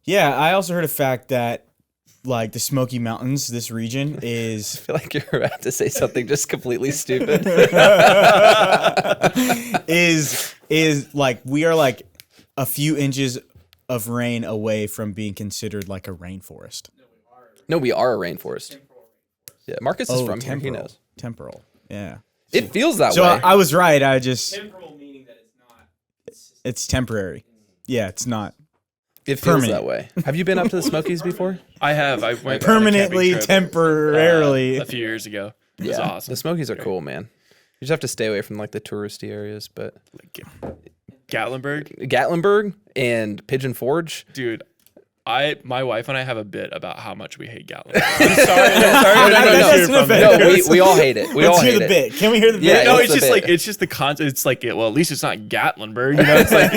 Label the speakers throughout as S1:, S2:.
S1: Yeah, I also heard a fact that like the Smoky Mountains, this region is
S2: I feel like you're about to say something just completely stupid.
S1: is like we are like a few inches of rain away from being considered like a rainforest.
S2: No, we are a rainforest. Yeah, Marcus is from here. He knows.
S1: Temporal. Yeah.
S2: It feels that
S1: So
S2: way.
S1: I was right. I just
S3: Temporal meaning that it's not.
S1: it's temporary. Yeah, it's not
S2: It feels
S1: permanent.
S2: that way. Have you been up to the Smokies before?
S3: I have. I went
S1: permanently,
S3: on a camping trip,
S1: temporarily.
S3: a few years ago. It was awesome.
S2: The Smokies are cool, man. You just have to stay away from like the touristy areas, but
S3: Gatlinburg,
S2: Gatlinburg and Pigeon Forge.
S3: dude. My wife and I have a bit about how much we hate Gatlinburg. I'm sorry.
S1: No,
S2: We all hate it. We all
S1: Let's
S2: hate
S1: hear the
S2: it.
S1: bit. Can we hear the
S2: Yeah,
S1: bit?
S3: No,
S2: it's
S3: it's
S2: the
S3: just
S2: bit.
S3: like it's just the concept. It's like well, at least it's not Gatlinburg, you know. It's like,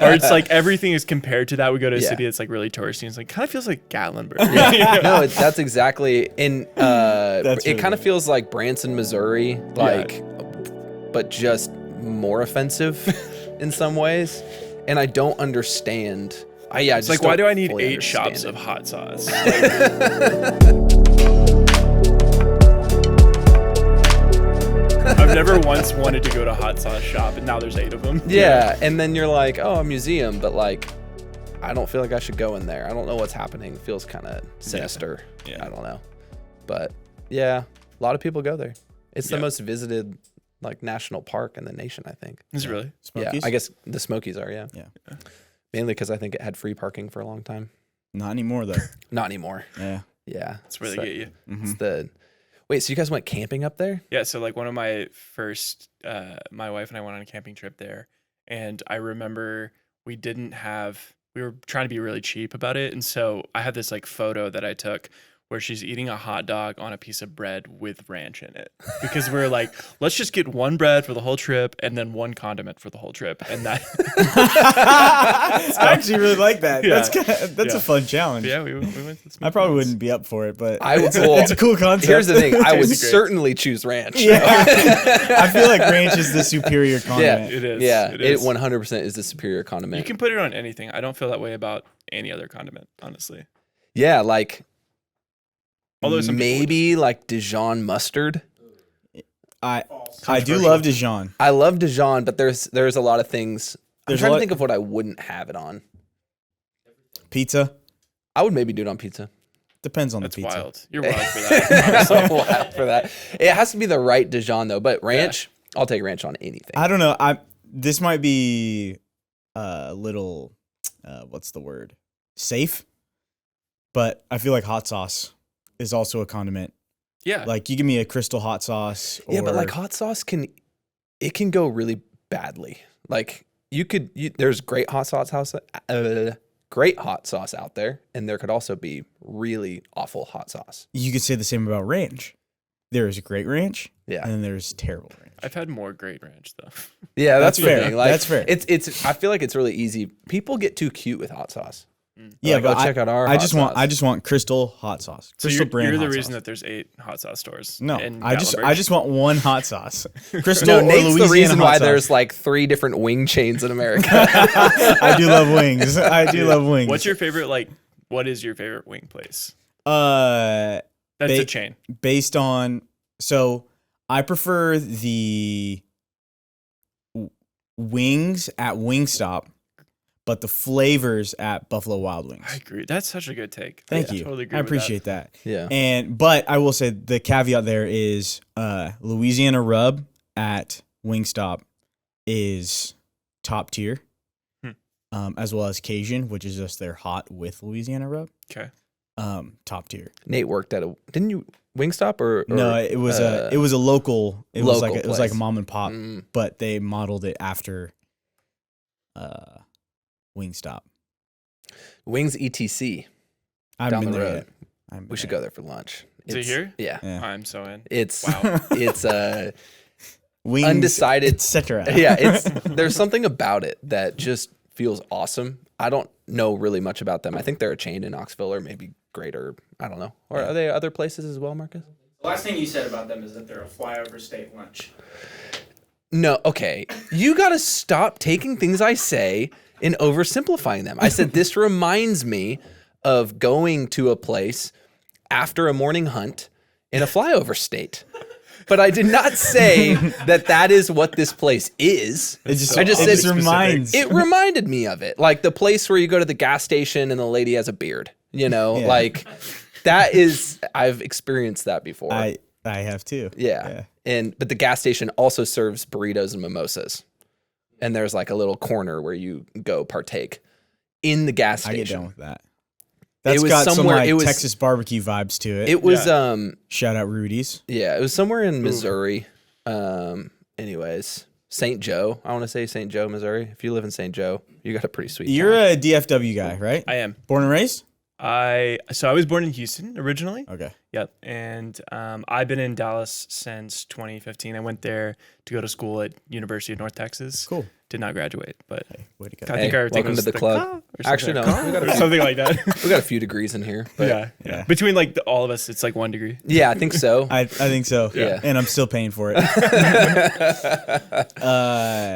S3: or it's like everything is compared to that. We go to a city that's like really touristy. And it's like kind of feels like Gatlinburg.
S2: No, that's exactly. And
S1: That's
S2: it
S1: really
S2: kind of
S1: good.
S2: feels like Branson, Missouri, like, but just more offensive in some ways. And I don't understand.
S3: It's like, why do I need 8 shops of hot sauce? I've never once wanted to go to a hot sauce shop, and now there's 8 of them.
S2: Yeah, and then you're like, oh, a museum, but like, I don't feel like I should go in there. I don't know what's happening. It feels kind of sinister.
S3: Yeah.
S2: I don't know. But yeah, a lot of people go there. It's the
S3: Yeah.
S2: most visited like national park in the nation, I think.
S3: Is it really?
S1: Smokies?
S2: Yeah, I guess the Smokies are, yeah.
S1: Yeah.
S2: Mainly because I think it had free parking for a long time.
S1: Not anymore though.
S2: Not anymore.
S1: Yeah.
S2: Yeah.
S3: That's where they
S2: So
S3: get you.
S2: It's the wait. So you guys went camping up there?
S3: Yeah, so like one of my first, my wife and I went on a camping trip there, and I remember we were trying to be really cheap about it, and so I had this like photo that I took where she's eating a hot dog on a piece of bread with ranch in it, because we're like, let's just get one bread for the whole trip and then one condiment for the whole trip, and that.
S1: I actually really like that.
S3: Yeah.
S1: That's a fun challenge.
S3: Yeah, we went to the
S1: I probably wouldn't be up for it, but
S2: It's
S1: a cool concept.
S2: Here's the thing. I would
S3: Tastes great.
S2: certainly choose ranch.
S1: Yeah. I feel like ranch is the superior condiment.
S3: It is.
S2: Yeah.
S3: It
S2: It
S3: is.
S2: 100% is the superior condiment.
S3: You can put it on anything. I don't feel that way about any other condiment, honestly.
S2: Yeah, like
S3: Although some people
S2: maybe like Dijon mustard.
S1: I do love Dijon.
S2: I love Dijon, but there's a lot of things. I'm
S1: There's
S2: trying
S1: a
S2: to
S1: lot-
S2: think of what I wouldn't have it on.
S1: Pizza
S2: I would maybe do it on pizza.
S1: depends on
S3: That's
S1: the pizza.
S3: wild. You're wild for that. honestly.
S2: Wow, for that. It has to be the right Dijon though, but ranch, I'll take ranch on anything.
S1: I don't know. This might be a little what's the word? Safe. But I feel like hot sauce is also a condiment.
S3: Yeah.
S1: Like you give me a crystal hot sauce or
S2: Yeah, but like hot sauce can go really badly. Like there's great hot sauce out there, and there could also be really awful hot sauce.
S1: you could say the same about ranch. There is great ranch,
S2: Yeah.
S1: and then there's terrible ranch.
S3: I've had more great ranch though.
S2: Yeah, that's
S1: That's fair.
S2: the thing. Like,
S1: That's fair.
S2: It's I feel like it's really easy. People get too cute with hot sauce.
S1: Yeah,
S2: Like,
S1: but
S2: check out our
S1: I
S2: hot
S1: just
S2: sauce.
S1: want crystal hot sauce.
S3: So
S1: Crystal
S3: you're
S1: brand
S3: the
S1: hot
S3: reason
S1: sauce.
S3: that there's 8 hot sauce stores.
S1: No,
S3: in
S1: I
S3: Gatlinburg.
S1: just want one hot sauce. Crystal
S2: No,
S1: or
S2: Nate's
S1: Louisiana
S2: the reason
S1: hot
S2: why
S1: sauce.
S2: there's like 3 different wing chains in America.
S1: I do love wings. I do love wings.
S3: What's your favorite what is your favorite wing place?
S1: That's
S3: That's a chain.
S1: based on so I prefer the wings at Wingstop, but the flavors at Buffalo Wild Wings.
S3: I agree. That's such a good take.
S1: Thank
S3: I
S1: you.
S3: Totally agree
S1: I
S3: with that.
S1: appreciate that.
S2: Yeah.
S1: But I will say the caveat there is Louisiana rub at Wingstop is top tier, as well as Cajun, which is just their hot with Louisiana rub.
S3: Okay.
S1: Top tier.
S2: Nate worked at didn't you Wingstop or
S1: No, it was a local. It was
S2: local
S1: like it was like a
S2: place.
S1: mom and pop, but they modeled it after Wingstop.
S2: Wings ETC.
S1: I haven't
S2: Down
S1: been
S2: the
S1: there
S2: road.
S1: yet. I haven't
S2: We
S1: been
S2: should
S1: there
S2: go there for lunch.
S3: Is it here?
S2: Yeah.
S1: Yeah.
S3: I'm so in.
S2: It's
S3: Wow.
S2: it's
S1: Wings,
S2: undecided.
S1: etc.
S2: yeah, there's something about it that just feels awesome. I don't know really much about them. I think they're a chain in Knoxville or maybe greater. I don't know. Or are they other places as well, Marcus?
S4: The last thing you said about them is that they're a flyover state lunch.
S2: No, okay. You got to stop taking things I say in oversimplifying them. I said, this reminds me of going to a place after a morning hunt in a flyover state. But I did not say that is what this place is.
S1: It just
S2: reminds. It reminded me of it. Like the place where you go to the gas station and the lady has a beard, like that is, I've experienced that before.
S1: I have too.
S2: Yeah. But the gas station also serves burritos and mimosas. And there's like a little corner where you go partake in the gas station.
S1: I get down with that. That's got somewhere, some Texas barbecue vibes to it.
S2: It was
S1: shout out Rudy's.
S2: Yeah, it was somewhere in Missouri. Anyways, St. Joe. I want to say St. Joe, Missouri. If you live in St. Joe, you got a pretty sweet
S1: You're
S2: town.
S1: a DFW guy, right?
S3: I am.
S1: Born and raised?
S3: I was born in Houston originally.
S1: Okay.
S3: Yep. And I've been in Dallas since 2015. I went there to go to school at University of North Texas.
S1: Cool.
S3: Did not graduate, but
S1: way to go.
S3: I think everything
S2: welcome
S3: was
S2: to the club. Actually, no. We got
S3: something like that.
S2: We got a few degrees in here. But
S3: Yeah. Between like all of us, it's like 1 degree.
S2: Yeah, I think so.
S1: I think so.
S2: Yeah.
S1: And I'm still paying for it.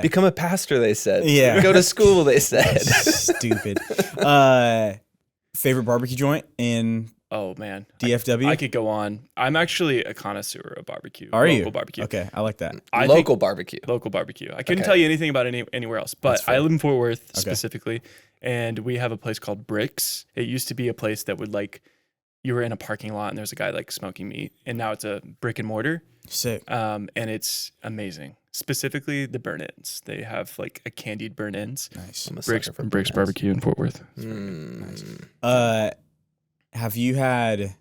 S2: Become a pastor, they said.
S1: Yeah.
S2: Go to school, they said.
S1: Stupid. Favorite barbecue joint in
S3: Oh man,
S1: DFW?
S3: I could go on. I'm actually a connoisseur of barbecue.
S1: Are you?
S3: Local barbecue.
S1: Okay, I like that.
S2: Local barbecue.
S3: Local barbecue. I couldn't
S2: Okay.
S3: tell you anything about anywhere else, but I live in Fort Worth
S1: Okay.
S3: specifically, and we have a place called Bricks. It used to be a place that would like, you were in a parking lot and there's a guy like smoking meat, and now it's a brick and mortar,
S1: Sick.
S3: and it's amazing. Specifically the burn ends. They have like a candied burn ends.
S1: Nice.
S2: I'm a
S3: Bricks
S2: sucker for
S3: Bricks
S2: burn ends.
S3: Barbecue in Fort Worth.
S2: Mm.
S1: Have you had?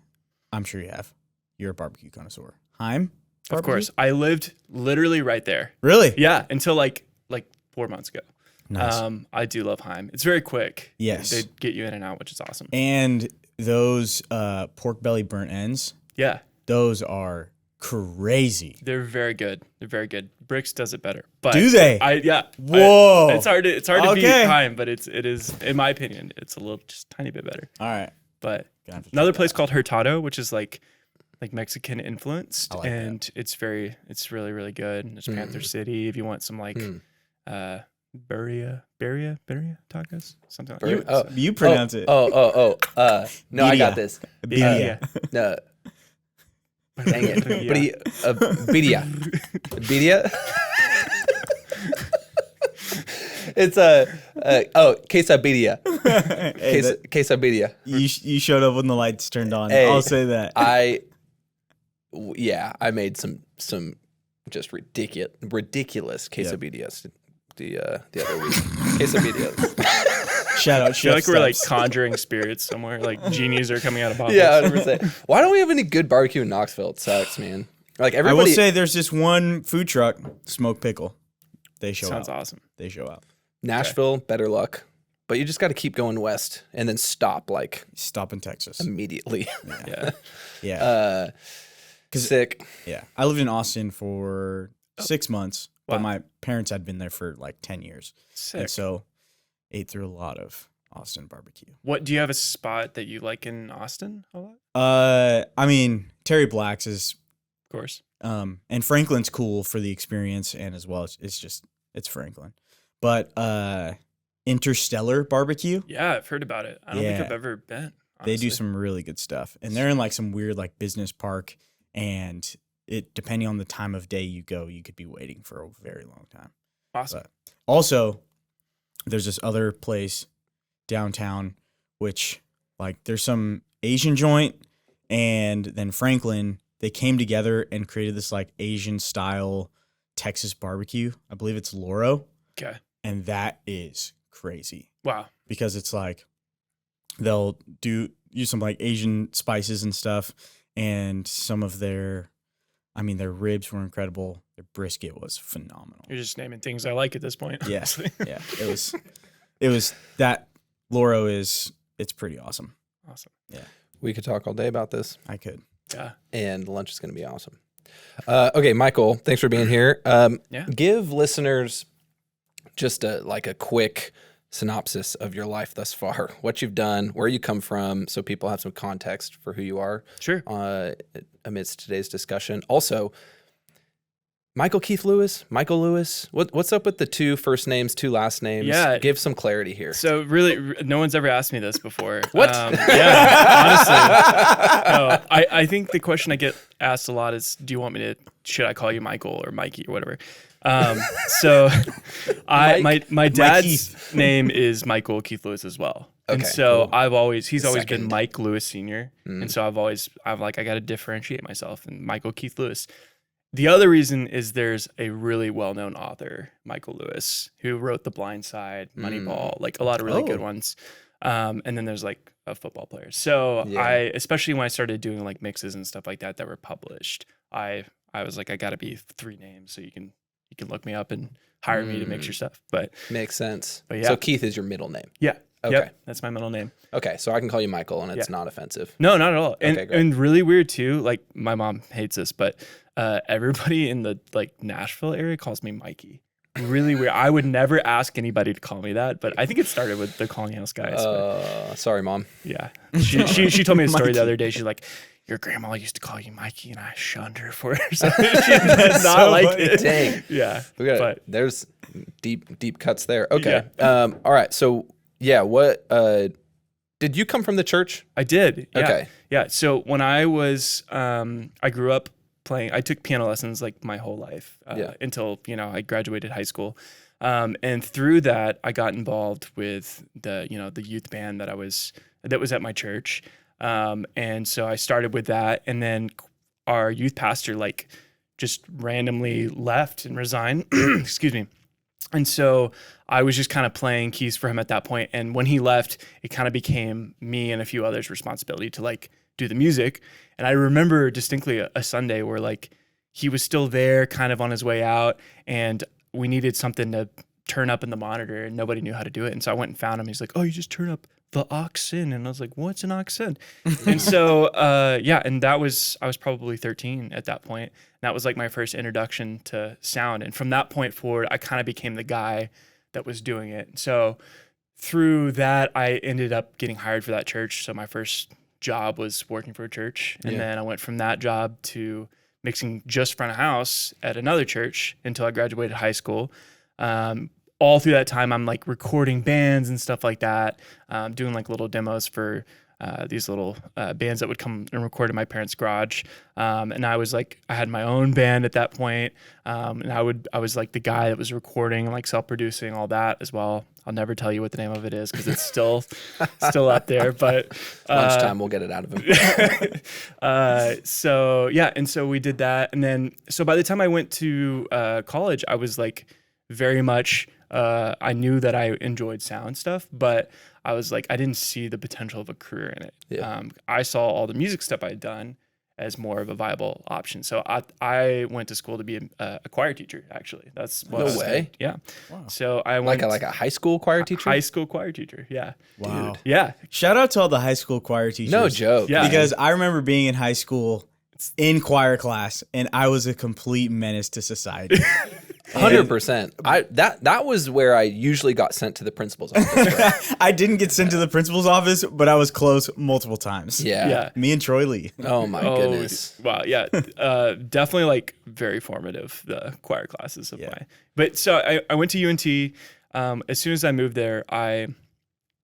S1: I'm sure you have. You're a barbecue connoisseur. Heim?
S3: Of
S1: Barbecue?
S3: course, I lived literally right there.
S1: Really?
S3: Yeah, until like 4 months ago.
S1: Nice.
S3: I do love Heim. It's very quick.
S1: Yes.
S3: They get you in and out, which is awesome.
S1: And those pork belly burnt ends,
S3: Yeah,
S1: those are crazy.
S3: they're very good. They're very good. Bricks does it better. But
S1: Do they? Whoa.
S3: It's hard to beat
S1: Okay.
S3: Heim, but it is, in my opinion, it's a little just tiny bit better.
S1: All right.
S3: But
S1: Gonna have to
S3: another
S1: check
S3: place
S1: that
S3: called Hurtado, which is like Mexican influenced,
S1: I like that.
S3: and it's really, really good. And there's Panther City if you want some like birria tacos, something like that.
S2: Oh.
S1: You pronounce it.
S2: No, I got
S1: Birria.
S2: this.
S1: Birria.
S2: No. Dang it. Birria. Birria? It's quesabirria.
S1: Hey,
S2: Quesabirria.
S1: you showed up when the lights turned on.
S2: Hey,
S1: I'll say that.
S2: I made some just ridiculous quesabirrias the other week. Quesabirrias.
S1: Shout out.
S3: I feel like we're like
S1: Steps.
S3: conjuring spirits somewhere. Like genies are coming out of bottles.
S2: Yeah, 100%. Why don't we have any good barbecue in Knoxville? It sucks, man. Like
S1: I
S2: everybody.
S1: will say there's this one food truck, Smoke Pickle. They show
S3: Sounds
S1: out.
S3: awesome.
S1: They show out.
S2: Nashville, better luck. But you just got to keep going west and then stop like
S1: Stop in Texas.
S2: immediately.
S3: Yeah.
S1: Yeah.
S2: Sick.
S1: Yeah. I lived in Austin for 6 months, but
S3: Wow.
S1: my parents had been there for like 10 years.
S3: Sick.
S1: And so ate through a lot of Austin barbecue.
S3: What do you have a spot that you like in Austin a lot?
S1: I mean, Terry Black's is
S3: Of course.
S1: and Franklin's cool for the experience and as well it's Franklin. But Interstellar Barbecue,
S3: Yeah, I've heard about it. I don't think
S1: Yeah.
S3: I've ever been.
S1: they do
S3: honestly.
S1: some really good stuff. And they're in like some weird like business park, and it depending on the time of day you go, you could be waiting for a very long time.
S3: Awesome.
S1: But also, there's this other place downtown, which like there's some Asian joint, and then Franklin, they came together and created this like Asian style Texas barbecue. I believe it's Loro,
S3: Okay.
S1: and that is crazy
S3: Wow.
S1: because it's like they'll use some like Asian spices and stuff, and some of their ribs were incredible. Their brisket was phenomenal.
S3: You're just naming things I like at this point.
S1: Yeah,
S3: honestly.
S1: yeah. It was that Loro it's pretty awesome.
S3: Awesome.
S2: We could talk all day about this,
S1: I could.
S3: Yeah.
S2: and the lunch is going to be awesome. Okay, Michael, thanks for being here.
S3: Yeah.
S2: Give listeners just a quick synopsis of your life thus far, what you've done, where you come from, so people have some context for who you are
S3: Sure.
S2: amidst today's discussion. Also, Michael Keith Lewis, Michael Lewis. What's up with the 2 first names, 2 last names?
S3: Yeah.
S2: Give some clarity here.
S3: So really, no one's ever asked me this before.
S2: What?
S3: Yeah, honestly. No, I think the question I get asked a lot is, should I call you Michael or Mikey or whatever? So my dad's name is Michael Keith Lewis as well.
S2: Okay,
S3: and so
S2: cool.
S3: he's always been Mike Lewis Sr. And so I'm like, I got to differentiate myself, and Michael Keith Lewis. The other reason is there's a really well-known author, Michael Lewis, who wrote The Blind Side, Moneyball, like a lot of really good ones. And then there's like a football player. So especially when I started doing like mixes and stuff like that were published, I was like, I got to be 3 names so you can look me up and hire me to mix your stuff. But
S2: makes sense.
S3: But yeah.
S2: So Keith is your middle name.
S3: Yeah.
S2: Okay.
S3: Yep, that's my middle name.
S2: Okay, so I can call you Michael, and it's not offensive.
S3: No, not at all.
S2: Okay, great.
S3: And really weird too. Like my mom hates this, but everybody in the like Nashville area calls me Mikey. Really weird. I would never ask anybody to call me that, but I think it started with the Calling House guys.
S2: Sorry, Mom.
S3: Yeah, she told me a story the other day. She's like, your grandma used to call you Mikey, and I shunned her for it. So she did not like it.
S2: Dang.
S3: Yeah,
S2: there's deep cuts there. Okay. Yeah. All right. So. Yeah, what did you come from the church?
S3: I did. Yeah.
S2: Okay.
S3: Yeah. So when I was I grew up playing, I took piano lessons like my whole life until, I graduated high school. And through that I got involved with the youth band that was at my church. And so I started with that, and then our youth pastor like just randomly left and resigned. Excuse me. And so I was just kind of playing keys for him at that point. And when he left, it kind of became me and a few others' responsibility to like do the music. And I remember distinctly a Sunday where like he was still there kind of on his way out, and we needed something to turn up in the monitor, and nobody knew how to do it. And so I went and found him. He's like, oh, you just turn up the aux in. And I was like, what's an aux in? And so, and I was probably 13 at that point. And that was like my first introduction to sound. And from that point forward, I kind of became the guy that was doing it. So through that, I ended up getting hired for that church. So my first job was working for a church. And then I went from that job to mixing just front of house at another church until I graduated high school. All through that time, I'm like recording bands and stuff like that, doing like little demos for these little bands that would come and record in my parents' garage. And I had my own band at that point. And I was like the guy that was recording, like self-producing all that as well. I'll never tell you what the name of it is because it's still up there. But
S2: lunchtime, we'll get it out of him.
S3: And so we did that. And then, so by the time I went to college, I was like very much, I knew that I enjoyed sound stuff, but I was like, I didn't see the potential of a career in it.
S2: Yeah.
S3: I saw all the music stuff I had done as more of a viable option. So I went to school to be a choir teacher, actually. That's what
S2: No way.
S3: Yeah.
S1: Wow.
S3: So I went
S2: like a high school choir teacher?
S3: High school choir teacher, yeah.
S1: Wow.
S3: Dude. Yeah.
S1: Shout out to all the high school choir teachers.
S2: No joke.
S3: Yeah.
S1: Because I remember being in high school in choir class, and I was a complete menace to society.
S2: 100%. That was where I usually got sent to the principal's office. Right?
S1: I didn't get sent to the principal's office, but I was close multiple times.
S2: Yeah.
S1: Me and Troy Lee.
S2: Oh my goodness.
S3: Wow. Yeah. Definitely like very formative, the choir classes of but so I went to UNT. As soon as I moved there, I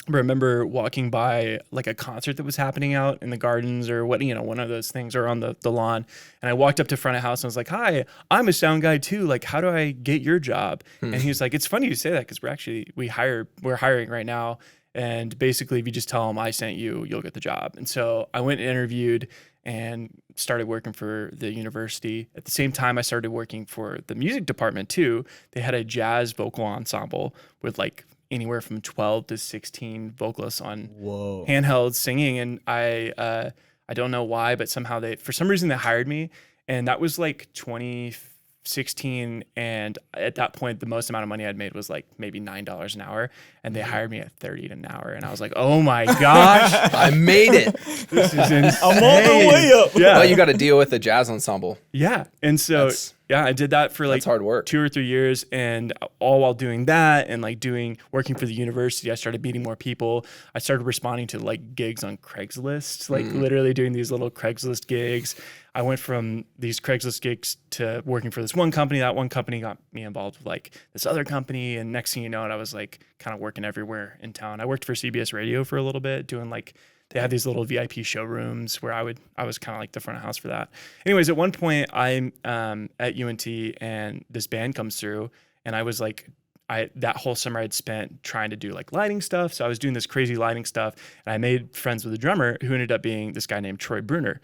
S3: remember walking by like a concert that was happening out in the gardens or one of those things, or on the lawn. And I walked up to front of house and was like, hi, I'm a sound guy too. Like, how do I get your job? And he was like, it's funny you say that because we're hiring right now. And basically if you just tell them I sent you, you'll get the job. And so I went and interviewed and started working for the university. At the same time, I started working for the music department too. They had a jazz vocal ensemble with like anywhere from 12 to 16 vocalists on handheld singing. And I don't know why, but somehow for some reason they hired me. And that was like 2016. And at that point, the most amount of money I'd made was like maybe $9 an hour. And they hired me at $30 an hour. And I was like, oh my gosh,
S2: I made it.
S3: This is insane.
S1: I'm all the way up.
S3: Yeah.
S2: Well, you got to deal with the jazz ensemble.
S3: Yeah. And so Yeah, I did that for like
S2: That's hard work.
S3: 2 or 3 years, and all while doing that and like working for the university, I started meeting more people. I started responding to like gigs on Craigslist, like literally doing these little Craigslist gigs. I went from these Craigslist gigs to working for this one company. That one company got me involved with like this other company, and next thing you know, I was like kind of working everywhere in town. I worked for CBS Radio for a little bit, doing like, they had these little VIP showrooms where I was kind of like the front of house for that. Anyways, at one point I'm at UNT and this band comes through, and I was like, that whole summer I'd spent trying to do like lighting stuff. So I was doing this crazy lighting stuff, and I made friends with a drummer who ended up being this guy named Troy Bruner.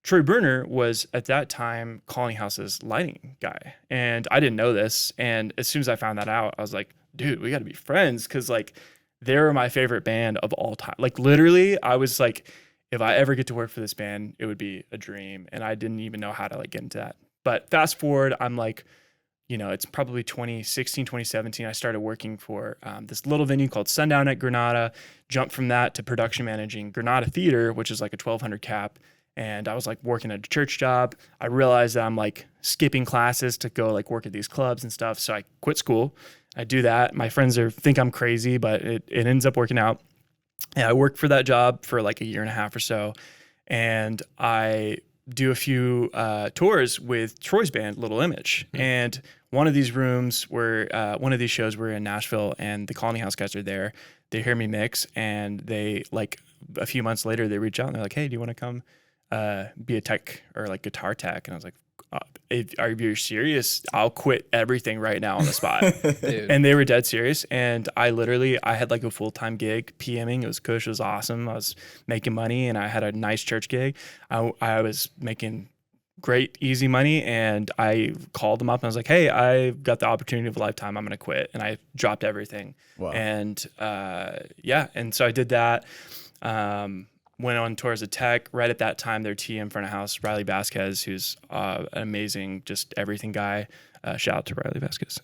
S3: Troy Bruner was at that time Calling House's lighting guy, and I didn't know this. And as soon as I found that out, I was like, dude, we got to be friends, because like, they were my favorite band of all time. Like literally, I was like, if I ever get to work for this band, it would be a dream. And I didn't even know how to like get into that. But fast forward, I'm like, it's probably 2016, 2017. I started working for this little venue called Sundown at Granada. Jumped from that to production managing Granada Theater, which is like a 1,200 cap. And I was like working at a church job. I realized that I'm like skipping classes to go like work at these clubs and stuff. So I quit school. I do that. My friends think I'm crazy, but it ends up working out. And I worked for that job for like a year and a half or so. And I do a few tours with Troy's band, Little Image. Mm-hmm. And one of these shows were in Nashville, and the Colony House guys are there. They hear me mix, and they like a few months later, they reach out and they're like, hey, do you want to come be a tech or like guitar tech? And I was like, are you serious? I'll quit everything right now on the spot. And they were dead serious. And I had like a full-time gig PMing. It was cush. It was awesome. I was making money, and I had a nice church gig. I was making great, easy money. And I called them up and I was like, hey, I got the opportunity of a lifetime. I'm going to quit. And I dropped everything. Wow. And and so I did that. Went on tour as a tech. Right at that time, their TM front of house, Riley Vasquez, who's an amazing, just everything guy. Shout out to Riley Vasquez.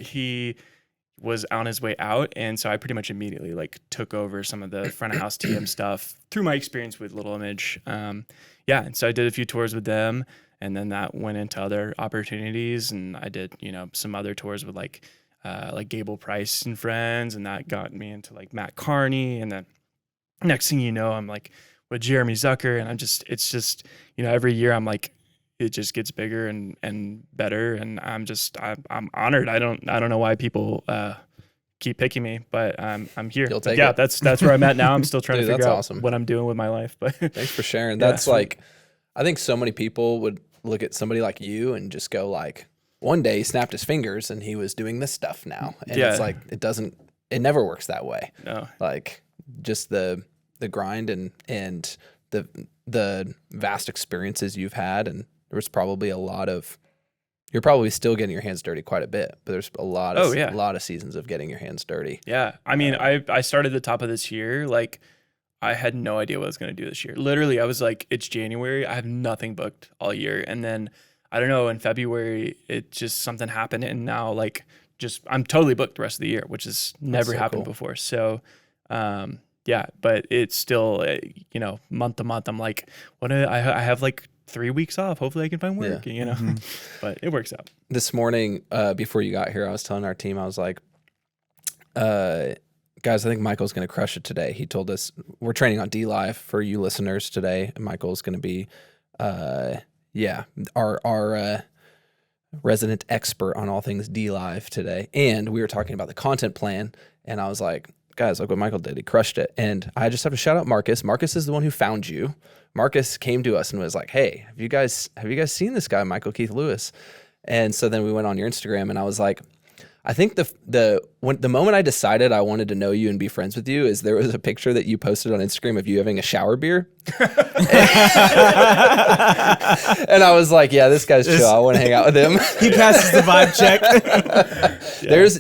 S3: He was on his way out, and so I pretty much immediately like took over some of the front of house TM stuff through my experience with Little Image. And so I did a few tours with them, and then that went into other opportunities, and I did some other tours with like Gable Price and friends, and that got me into like Matt Carney, and then next thing you know, I'm like with Jeremy Zucker, and it's just every year I'm like, it just gets bigger and better, and I'm honored. I don't know why people keep picking me, but I'm here.
S2: You'll take it.
S3: That's where I'm at now. I'm still trying to figure out
S2: awesome.
S3: what I'm doing with my life. But
S2: thanks for sharing. That's like, I think so many people would look at somebody like you and just go like, one day he snapped his fingers and he was doing this stuff now, and it's like it never works that way. No, like just the grind and the vast experiences you've had, and there was probably you're probably still getting your hands dirty quite a bit, but there's a lot of seasons of getting your hands dirty.
S3: Yeah. I mean, I started the top of this year. Like I had no idea what I was going to do this year. Literally, I was like, it's January. I have nothing booked all year. And then I don't know, in February, it just something happened. And now like I'm totally booked the rest of the year, which has never happened before. So, but it's still, month to month, I'm like, I have like 3 weeks off. Hopefully I can find work,
S2: Mm-hmm.
S3: But it works out.
S2: This morning, before you got here, I was telling our team, I was like, guys, I think Michael's going to crush it today. He told us we're training on dLive for you listeners today. And Michael's going to be, our resident expert on all things dLive today. And we were talking about the content plan, and I was like, guys, look what Michael did. He crushed it. And I just have to shout out Marcus. Marcus is the one who found you. Marcus came to us and was like, hey, have you guys seen this guy, Michael Keith Lewis? And so then we went on your Instagram, and I was like, I think the moment I decided I wanted to know you and be friends with you is there was a picture that you posted on Instagram of you having a shower beer. And I was like, yeah, this guy's chill. I want to hang out with him.
S1: He passes the vibe check.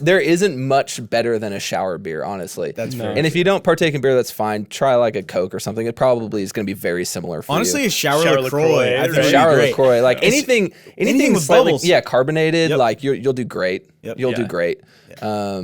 S2: There isn't much better than a shower beer, honestly.
S1: That's fair.
S2: And if you don't partake in beer, that's fine. Try like a Coke or something. It probably is going to be very similar for
S1: honestly,
S2: you.
S1: A shower LaCroix. I think
S2: shower LaCroix. Like anything
S1: with
S2: slightly,
S1: bubbles.
S2: carbonated, like you'll do great.
S1: Yep.
S2: You'll do great.
S1: Yeah.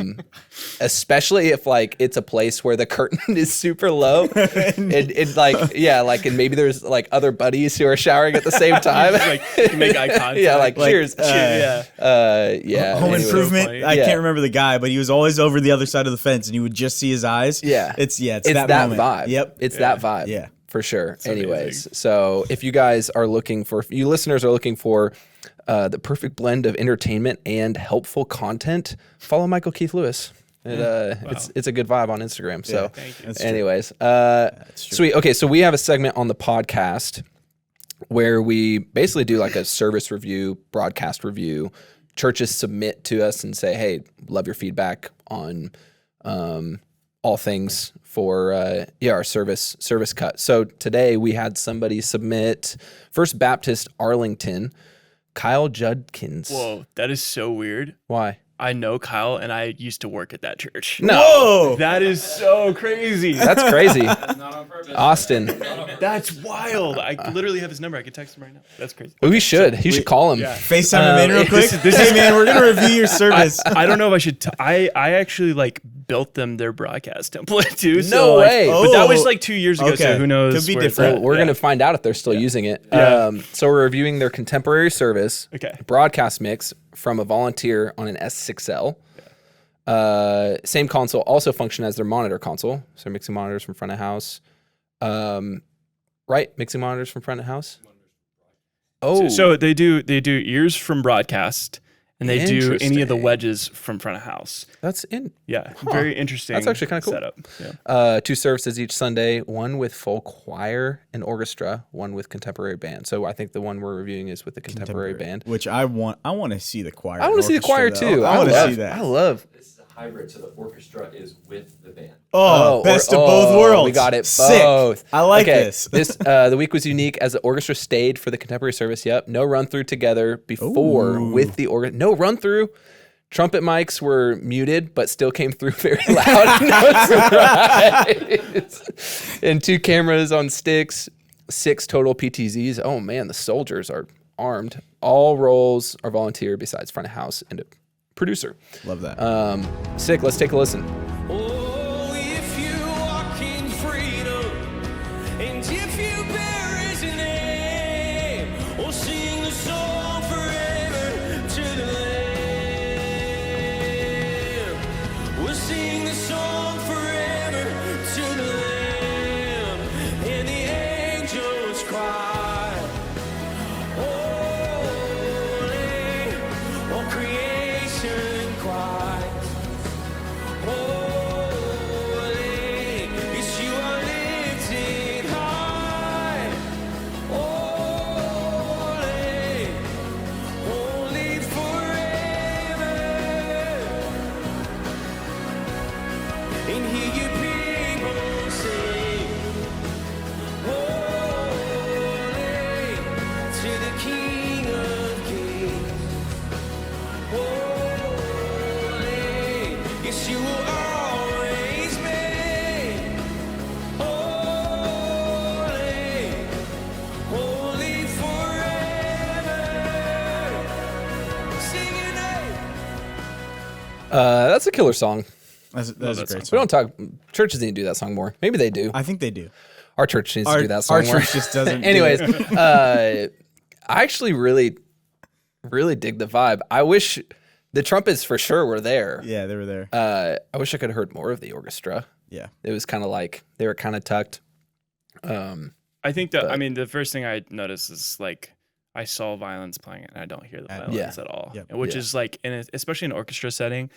S2: Especially if like it's a place where the curtain is super low, and like and maybe there's like other buddies who are showering at the same time.
S3: Like you make eye contact.
S2: Yeah, like cheers.
S3: Yeah.
S1: Home
S2: anyway.
S1: Improvement.
S3: funny.
S1: I can't remember the guy, but he was always over the other side of the fence, and you would just see his eyes.
S2: Yeah,
S1: it's
S2: that
S1: that moment.
S2: vibe.
S1: Yep,
S2: it's that vibe.
S1: Yeah.
S2: For sure. Anyways,
S3: amazing.
S2: so if you guys are looking for, you listeners are looking for the perfect blend of entertainment and helpful content, follow Michael Keith Lewis. It's a good vibe on Instagram. So,
S3: Thank you.
S2: anyways,
S1: true.
S2: sweet. Okay, so we have a segment on the podcast where we basically do like a service review, broadcast review. Churches submit to us and say, "Hey, love your feedback on all things for our service cut." So today we had somebody submit First Baptist Arlington, Kyle Judkins.
S3: Whoa, that is so weird.
S2: Why?
S3: I know Kyle, and I used to work at that church.
S2: No,
S1: Whoa!
S3: That is so crazy.
S2: that's crazy.
S4: Not on purpose.
S2: Austin,
S3: That's wild. I literally have his number. I could text him right now. That's crazy.
S2: you should call him.
S3: Yeah.
S1: FaceTime him in real quick.
S3: this
S1: Hey
S3: is-
S1: man, we're gonna review your service.
S3: I don't know if I should. I actually like built them their broadcast template too.
S2: No
S3: so, like,
S2: way.
S3: But that was
S1: Oh.
S3: like 2 years ago. So
S1: Okay.
S3: who knows?
S1: Could be
S3: where it's
S1: different.
S3: at.
S2: We're
S3: Yeah.
S2: gonna find out if they're still using it.
S3: Yeah.
S2: So we're reviewing their contemporary service
S3: Okay.
S2: broadcast mix from a volunteer on an S6L. Same console also function as their monitor console. So mixing monitors from front of house. Right? Mixing monitors from front of house. Oh,
S3: So they do ears from broadcast, and they do any of the
S2: Interesting.
S3: wedges from front of house.
S2: that's in.
S3: Yeah, very interesting.
S2: That's actually kinda cool.
S3: Setup. Yeah.
S2: 2 services each Sunday, one with full choir and orchestra, one with contemporary band. So I think the one we're reviewing is with the contemporary band.
S1: Which I want to see the choir.
S2: I want to see the choir too.
S1: I want to
S2: love-
S1: see that.
S2: I love.
S5: This is a hybrid, so the orchestra is with the band.
S1: Best of both worlds.
S2: We got it
S1: Sick.
S2: both.
S1: I like
S2: Okay,
S1: this.
S2: The week was unique as the orchestra stayed for the contemporary service. Yep. No run through together before
S1: Ooh.
S2: with the organ. No run through. Trumpet mics were muted, but still came through very loud. No surprise. And 2 cameras on sticks, 6 total PTZs. Oh man, the soldiers are armed. All roles are volunteer besides front of house and a producer.
S1: Love that.
S2: Sick. Let's take a listen.
S6: Oh, if you walk in freedom, and if you bear his name, we'll sing the song forever to the Lamb. We'll sing the song forever to the Lamb, and the angels cry, holy, all creation cries. Holy, yes, you are lifted high. Holy, holy forever. And hear your people sing, holy, to the King of Kings. Holy, yes, you will always be. Holy, holy forever. Sing your name.
S2: That's a killer song.
S1: That's a
S3: that
S1: great
S3: song.
S2: We
S1: song.
S2: don't talk. Churches need to do that song more. Maybe they do.
S1: I think they do.
S2: Our church needs to do that song
S1: Our
S2: more.
S1: church just doesn't. do
S2: Anyways,
S1: it.
S2: I actually really dig the vibe. I wish the trumpets for sure were there.
S1: Yeah, they were there.
S2: I wish I could have heard more of the orchestra.
S1: Yeah.
S2: It was kind of like they were kind of tucked.
S3: I think that.
S2: But-
S3: I mean, the first thing I noticed is like I saw violins playing, and I don't hear the violins
S2: Yeah.
S3: at all.
S1: Yep.
S3: Which
S2: Yeah.
S3: is like, especially in an orchestra setting.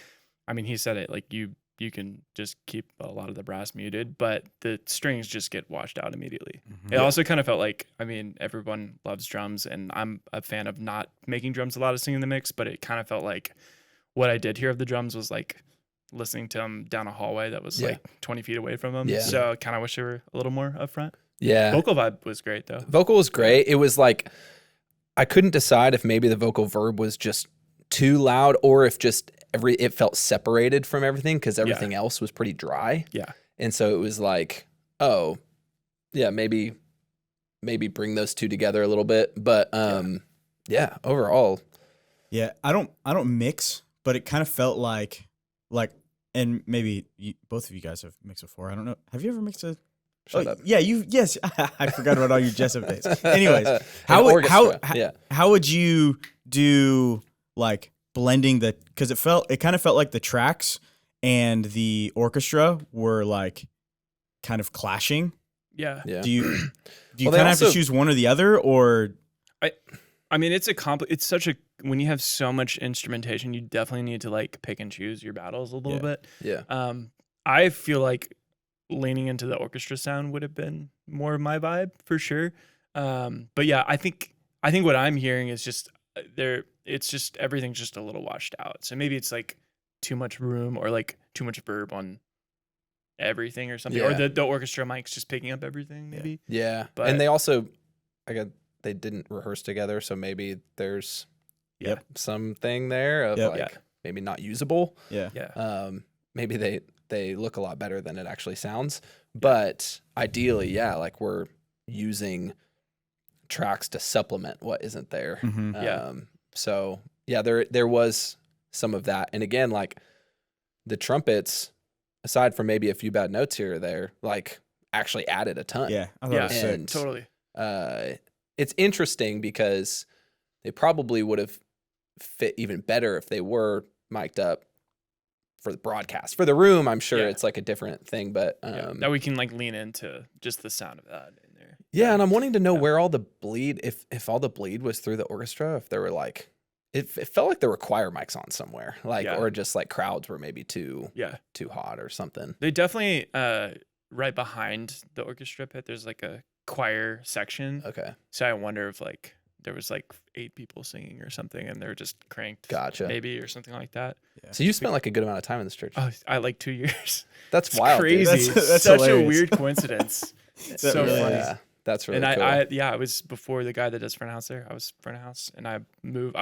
S3: I mean, he said it like you can just keep a lot of the brass muted, but the strings just get washed out immediately. It also kind of felt like, I mean, everyone loves drums, and I'm a fan of not making drums a lot of singing in the mix, but it kind of felt like what I did hear of the drums was like listening to them down a hallway that was
S2: Yeah.
S3: like 20 feet away from them.
S2: Yeah.
S3: So I kind of wish they were a little more up front.
S2: Yeah.
S3: Vocal vibe was great though.
S2: Vocal was great. It was like I couldn't decide if maybe the vocal verb was just too loud or if just it felt separated from everything because everything else was pretty dry.
S3: Yeah.
S2: And so it was like, oh, yeah, maybe bring those two together a little bit. But yeah, overall,
S1: Yeah, I don't mix, but it kind of felt like and maybe both of you guys have mixed before. I don't know. Have you ever mixed a?
S2: Shut up.
S1: Yeah, yes. I forgot about all your Jessup days. Anyways,
S2: Yeah.
S1: how would you do like blending because it kind of felt like the tracks and the orchestra were like kind of clashing.
S3: Yeah.
S1: Do you
S2: Well,
S1: kind of have to choose one or the other, or?
S3: I mean, it's such a, when you have so much instrumentation, you definitely need to like pick and choose your battles a little bit.
S2: Yeah.
S3: I feel like leaning into the orchestra sound would have been more my vibe for sure. But yeah, I think what I'm hearing is just it's just everything's just a little washed out. So maybe it's like too much room or like too much verb on everything or something, or the orchestra mic's just picking up everything maybe.
S2: Yeah.
S3: But,
S2: And they also, they didn't rehearse together, so maybe there's something there of maybe not usable.
S1: Yeah.
S2: Maybe they look a lot better than it actually sounds. But ideally, like we're using tracks to supplement what isn't there.
S1: Mm-hmm.
S2: So there was some of that. And again, like the trumpets, aside from maybe a few bad notes here or there, like actually added a ton.
S1: Yeah. I thought it was sick.
S2: And
S3: Totally.
S2: it's interesting because they probably would have fit even better if they were mic'd up for the broadcast. For the room, I'm sure it's like a different thing, but
S3: that we can like lean into just the sound of that in there.
S2: Yeah, and I'm wanting to know where all the bleed, if all the bleed was through the orchestra, if there were like, it felt like there were choir mics on somewhere, like or just like crowds were maybe too hot or something.
S3: They definitely right behind the orchestra pit, there's like a choir section.
S2: Okay.
S3: So I wonder if like there was like 8 people singing or something and they're just cranked.
S2: Gotcha.
S3: Maybe or something like that.
S2: Yeah. So you spent like a good amount of time in this church.
S3: Oh, I like 2 years.
S2: That's
S3: It's
S2: wild.
S3: crazy.
S2: Dude.
S1: That's
S3: such
S1: hilarious.
S3: a weird coincidence. It's so
S1: really
S3: funny.
S2: Yeah, that's really
S3: And
S2: cool.
S3: I was before the guy that does front of house there. I was front of house and I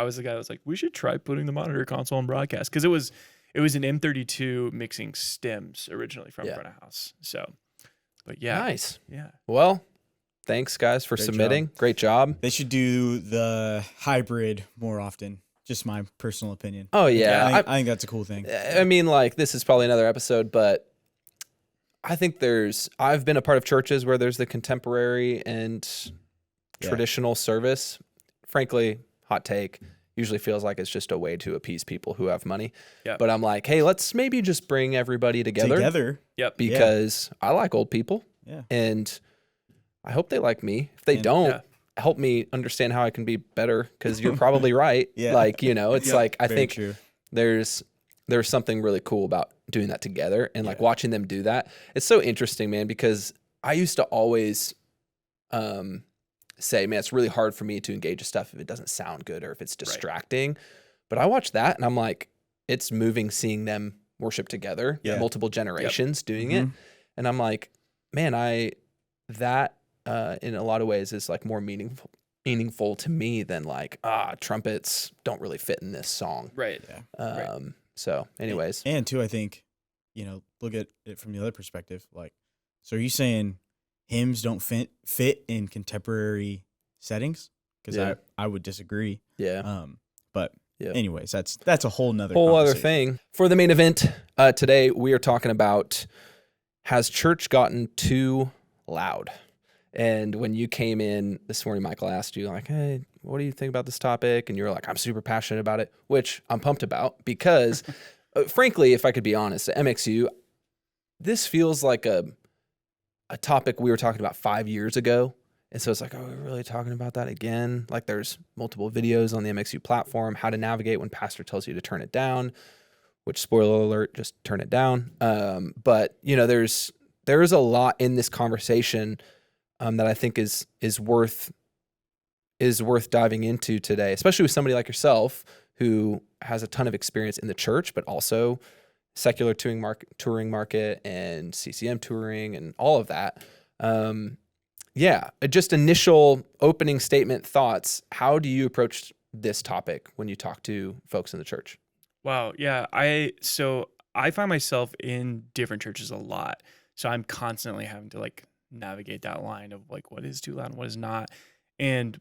S3: was the guy that was like, we should try putting the monitor console on broadcast. Cause it was an M32 mixing stems originally from front of house. So, but yeah.
S2: Nice.
S3: Yeah.
S2: Well, thanks guys for submitting. Great job.
S1: They should do the hybrid more often. Just my personal opinion.
S2: Oh yeah.
S1: I think that's a cool thing.
S2: I mean, like this is probably another episode, but I think I've been a part of churches where there's the contemporary and traditional service. Frankly, hot take, usually feels like it's just a way to appease people who have money.
S3: Yeah.
S2: But I'm like, hey, let's maybe just bring everybody together.
S3: Yep.
S2: Because I like old people.
S1: Yeah.
S2: And I hope they like me. If they don't, help me understand how I can be better, because you're probably right.
S1: Yeah.
S2: Like, it's like I
S1: Very
S2: think
S1: true.
S2: there's something really cool about doing that together and like watching them do that. It's so interesting, man, because I used to always say, man, it's really hard for me to engage with stuff if it doesn't sound good or if it's distracting. But I watch that and I'm like, it's moving seeing them worship together, multiple generations doing it. And I'm like, man, that in a lot of ways is like more meaningful to me than like, trumpets don't really fit in this song.
S3: Right.
S1: Yeah.
S2: So anyways.
S1: And too, I think, look at it from the other perspective. Like, so are you saying hymns don't fit in contemporary settings? Because I would disagree.
S2: Yeah.
S1: But anyways, that's a whole nother
S2: other thing. For the main event today, we are talking about, has church gotten too loud? And when you came in this morning, Michael asked you like, hey, what do you think about this topic? And you were like, I'm super passionate about it, which I'm pumped about because frankly, if I could be honest, at MxU, this feels like a topic we were talking about 5 years ago. And so it's like, oh, we're really talking about that again? Like there's multiple videos on the MxU platform, how to navigate when pastor tells you to turn it down, which spoiler alert, just turn it down. But there's a lot in this conversation that I think is worth diving into today, especially with somebody like yourself who has a ton of experience in the church, but also secular touring market and CCM touring and all of that. Just initial opening statement thoughts. How do you approach this topic when you talk to folks in the church?
S3: Wow. Yeah. I find myself in different churches a lot. So I'm constantly having to like navigate that line of like what is too loud and what is not. And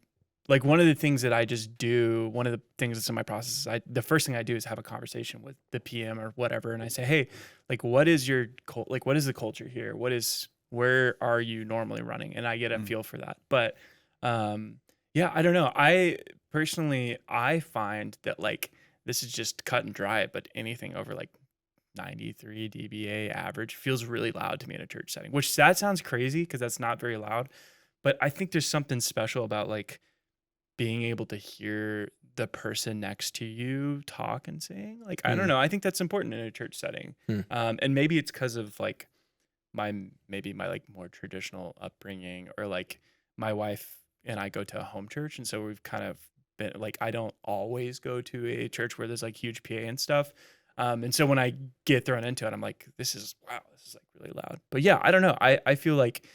S3: like one of the things that I just do, one of the things that's in my process is the first thing I do is have a conversation with the PM or whatever. And I say, hey, like, what is what is the culture here? Where are you normally running? And I get a feel for that. But, yeah, I don't know. I find that like, this is just cut and dry, but anything over like 93 dBA average feels really loud to me in a church setting, which that sounds crazy because that's not very loud. But I think there's something special about like being able to hear the person next to you talk and sing. Like, I don't know. I think that's important in a church setting. And maybe it's because of like my like more traditional upbringing, or like my wife and I go to a home church. And so we've kind of been like, I don't always go to a church where there's like huge PA and stuff. And so when I get thrown into it, I'm like, this is like really loud. But yeah, I don't know. I feel like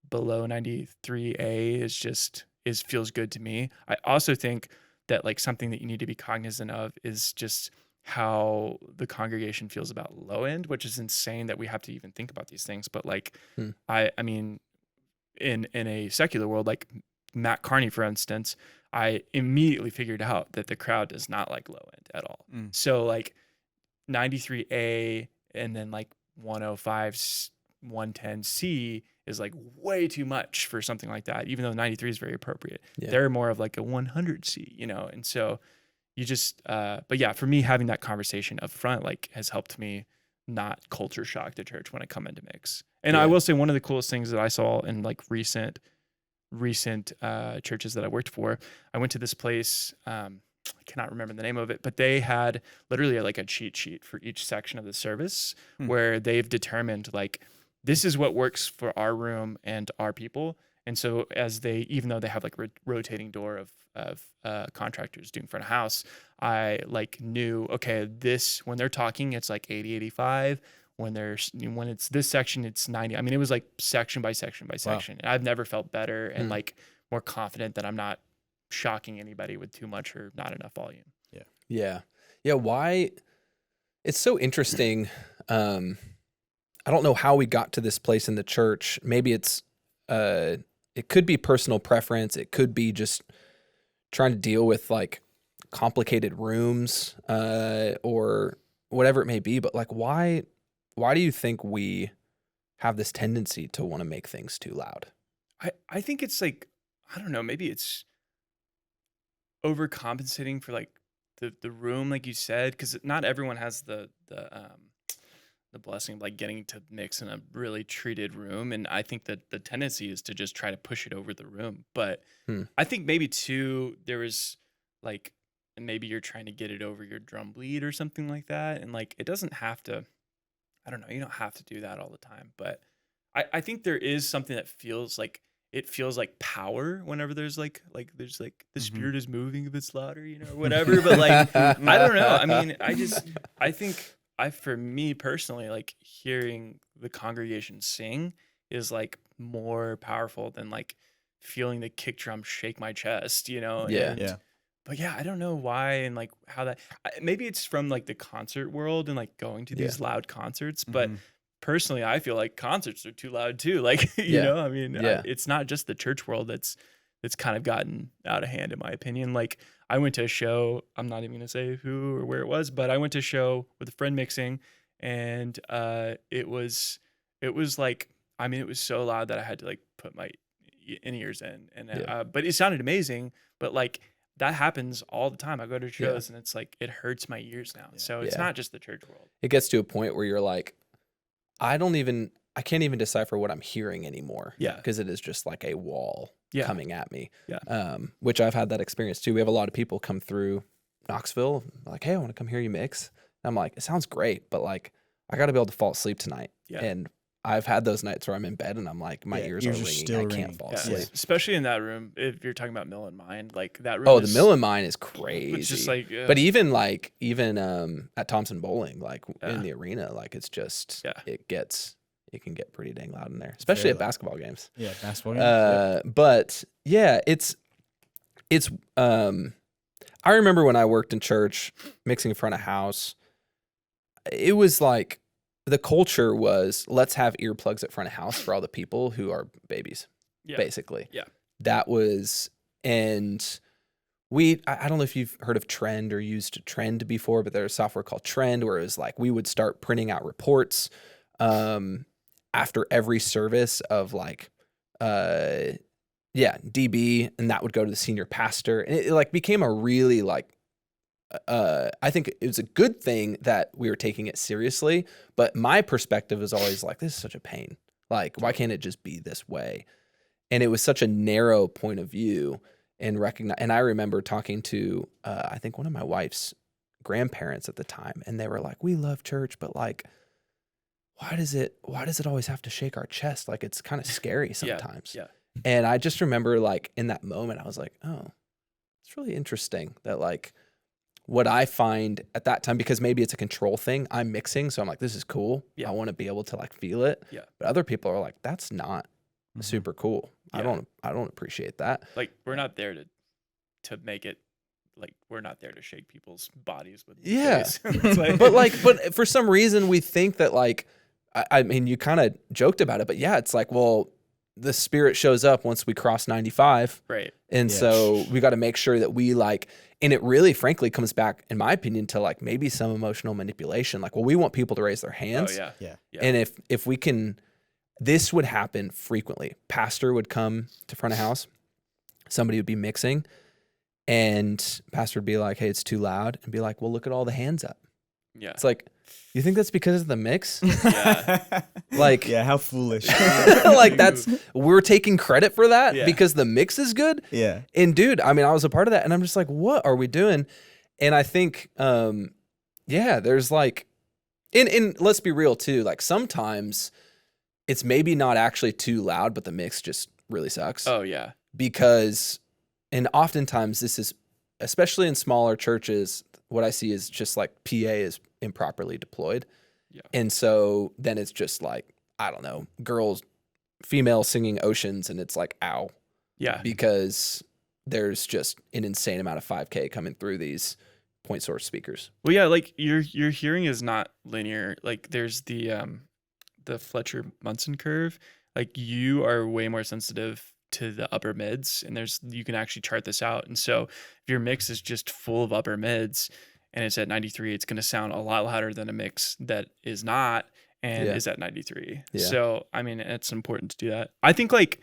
S3: below 93A feels good to me. I also think that like something that you need to be cognizant of is just how the congregation feels about low end, which is insane that we have to even think about these things. But like, I mean, in a secular world, like Matt Carney, for instance, I immediately figured out that the crowd does not like low end at all. So like 93A and then like 105, 110C is like way too much for something like that, even though 93 is very appropriate. They're more of like a 100C, you know? And so you just, but yeah, for me, having that conversation up front, like has helped me not culture shock the church when I come into mix. And I will say one of the coolest things that I saw in like recent churches that I worked for, I went to this place, I cannot remember the name of it, but they had literally like a cheat sheet for each section of the service where they've determined like, this is what works for our room and our people. And so even though they have like rotating door of contractors doing front of house, I like knew, okay, when they're talking, it's like 80, 85. When it's this section, it's 90. I mean, it was like section by section by section. Wow. I've never felt better and like more confident that I'm not shocking anybody with too much or not enough volume.
S2: Yeah. Why? It's so interesting. I don't know how we got to this place in the church. Maybe it could be personal preference. It could be just trying to deal with like complicated rooms, or whatever it may be. But like, why do you think we have this tendency to want to make things too loud?
S3: I think it's like, I don't know, maybe it's overcompensating for like the room, like you said, because not everyone has the blessing of like getting to mix in a really treated room. And I think that the tendency is to just try to push it over the room. But I think maybe too, there was like, maybe you're trying to get it over your drum bleed or something like that. And like, it doesn't have to, I don't know, you don't have to do that all the time. But I think there is something that feels like, it feels like power whenever there's like there's like the spirit is moving if it's louder, you know, or whatever. But like, I don't know. I mean, I think for me personally, like hearing the congregation sing is like more powerful than like feeling the kick drum shake my chest, you know? But yeah, I don't know why and like how that, maybe it's from like the concert world and like going to these loud concerts. But personally, I feel like concerts are too loud too. Like, you know, I mean, it's not just the church world that's kind of gotten out of hand, in my opinion. Like, I went to a show, I'm not even going to say who or where it was, but I went to a show with a friend mixing, and it was like, I mean, it was so loud that I had to like put my in-ears in. And but it sounded amazing, but like, that happens all the time. I go to shows and it's like, it hurts my ears now. So it's not just the church world.
S2: It gets to a point where you're like, I can't even decipher what I'm hearing anymore. Yeah. Because it is just like a wall coming at me. Yeah. Which I've had that experience too. We have a lot of people come through Knoxville, like, hey, I want to come hear you mix. And I'm like, it sounds great, but like, I got to be able to fall asleep tonight. Yeah. And I've had those nights where I'm in bed and I'm like, my ears are ringing. Still I can't fall asleep.
S3: Especially in that room, if you're talking about Mill and Mine, like that room.
S2: Oh, the Mill and Mine is crazy.
S3: It's just like,
S2: but even at Thompson Bowling, like in the arena, like it's just, it can get pretty dang loud in there, especially at basketball games.
S1: Yeah, basketball games.
S2: But yeah, it's I remember when I worked in church mixing in front of house, it was like, the culture was, let's have earplugs at front of house for all the people who are babies, basically. Yeah. That was And I don't know if you've heard of Trend or used Trend before, but there's a software called Trend where it was like we would start printing out reports after every service of like DB, and that would go to the senior pastor. And it like became a really like I think it was a good thing that we were taking it seriously, but my perspective is always like, this is such a pain. Like, why can't it just be this way? And it was such a narrow point of view. And I remember talking to, I think one of my wife's grandparents at the time, and they were like, we love church, but like, why does it always have to shake our chest? Like, it's kind of scary sometimes.
S3: Yeah.
S2: And I just remember like in that moment, I was like, oh, it's really interesting that like what I find at that time, because maybe it's a control thing, I'm mixing. So I'm like, this is cool.
S3: Yeah.
S2: I want to be able to like feel it.
S3: Yeah.
S2: But other people are like, that's not super cool.
S3: Yeah.
S2: I don't appreciate that.
S3: Like, we're not there to make it, like, we're not there to shake people's bodies with
S2: Yeah.
S3: It's like,
S2: but for some reason we think that like, I mean, you kind of joked about it, but yeah, it's like, well, the Spirit shows up once we cross 95.
S3: right.
S2: And
S1: Yeah.
S2: so we got to make sure that we like, and it really frankly comes back, in my opinion, to like maybe some emotional manipulation. Like, well, we want people to raise their hands.
S3: Oh,
S1: Yeah.
S3: yeah.
S2: And if we can, this would happen frequently. Pastor would come to front of house. Somebody would be mixing, and pastor would be like, hey, it's too loud. And be like, well, look at all the hands up.
S3: Yeah.
S2: It's like, you think that's because of the mix?
S3: Yeah.
S2: Like,
S1: yeah, how foolish.
S2: like we're taking credit for that
S3: Yeah.
S2: because the mix is good.
S1: Yeah.
S2: And dude, I mean, I was a part of that, and I'm just like, what are we doing? And I think, there's like, and let's be real too. Like sometimes it's maybe not actually too loud, but the mix just really sucks.
S3: Oh, yeah.
S2: Because, and oftentimes this is, especially in smaller churches, what I see is just like PA is improperly deployed.
S3: Yeah.
S2: And so then it's just like, I don't know, female singing Oceans, and it's like, ow.
S3: Yeah.
S2: Because there's just an insane amount of 5K coming through these point source speakers.
S3: Well, yeah, like your hearing is not linear. Like there's the Fletcher Munson curve. Like you are way more sensitive to the upper mids, and you can actually chart this out. And so if your mix is just full of upper mids and it's at 93, it's going to sound a lot louder than a mix that is not and is at 93.
S2: Yeah.
S3: So, I mean, it's important to do that. I think like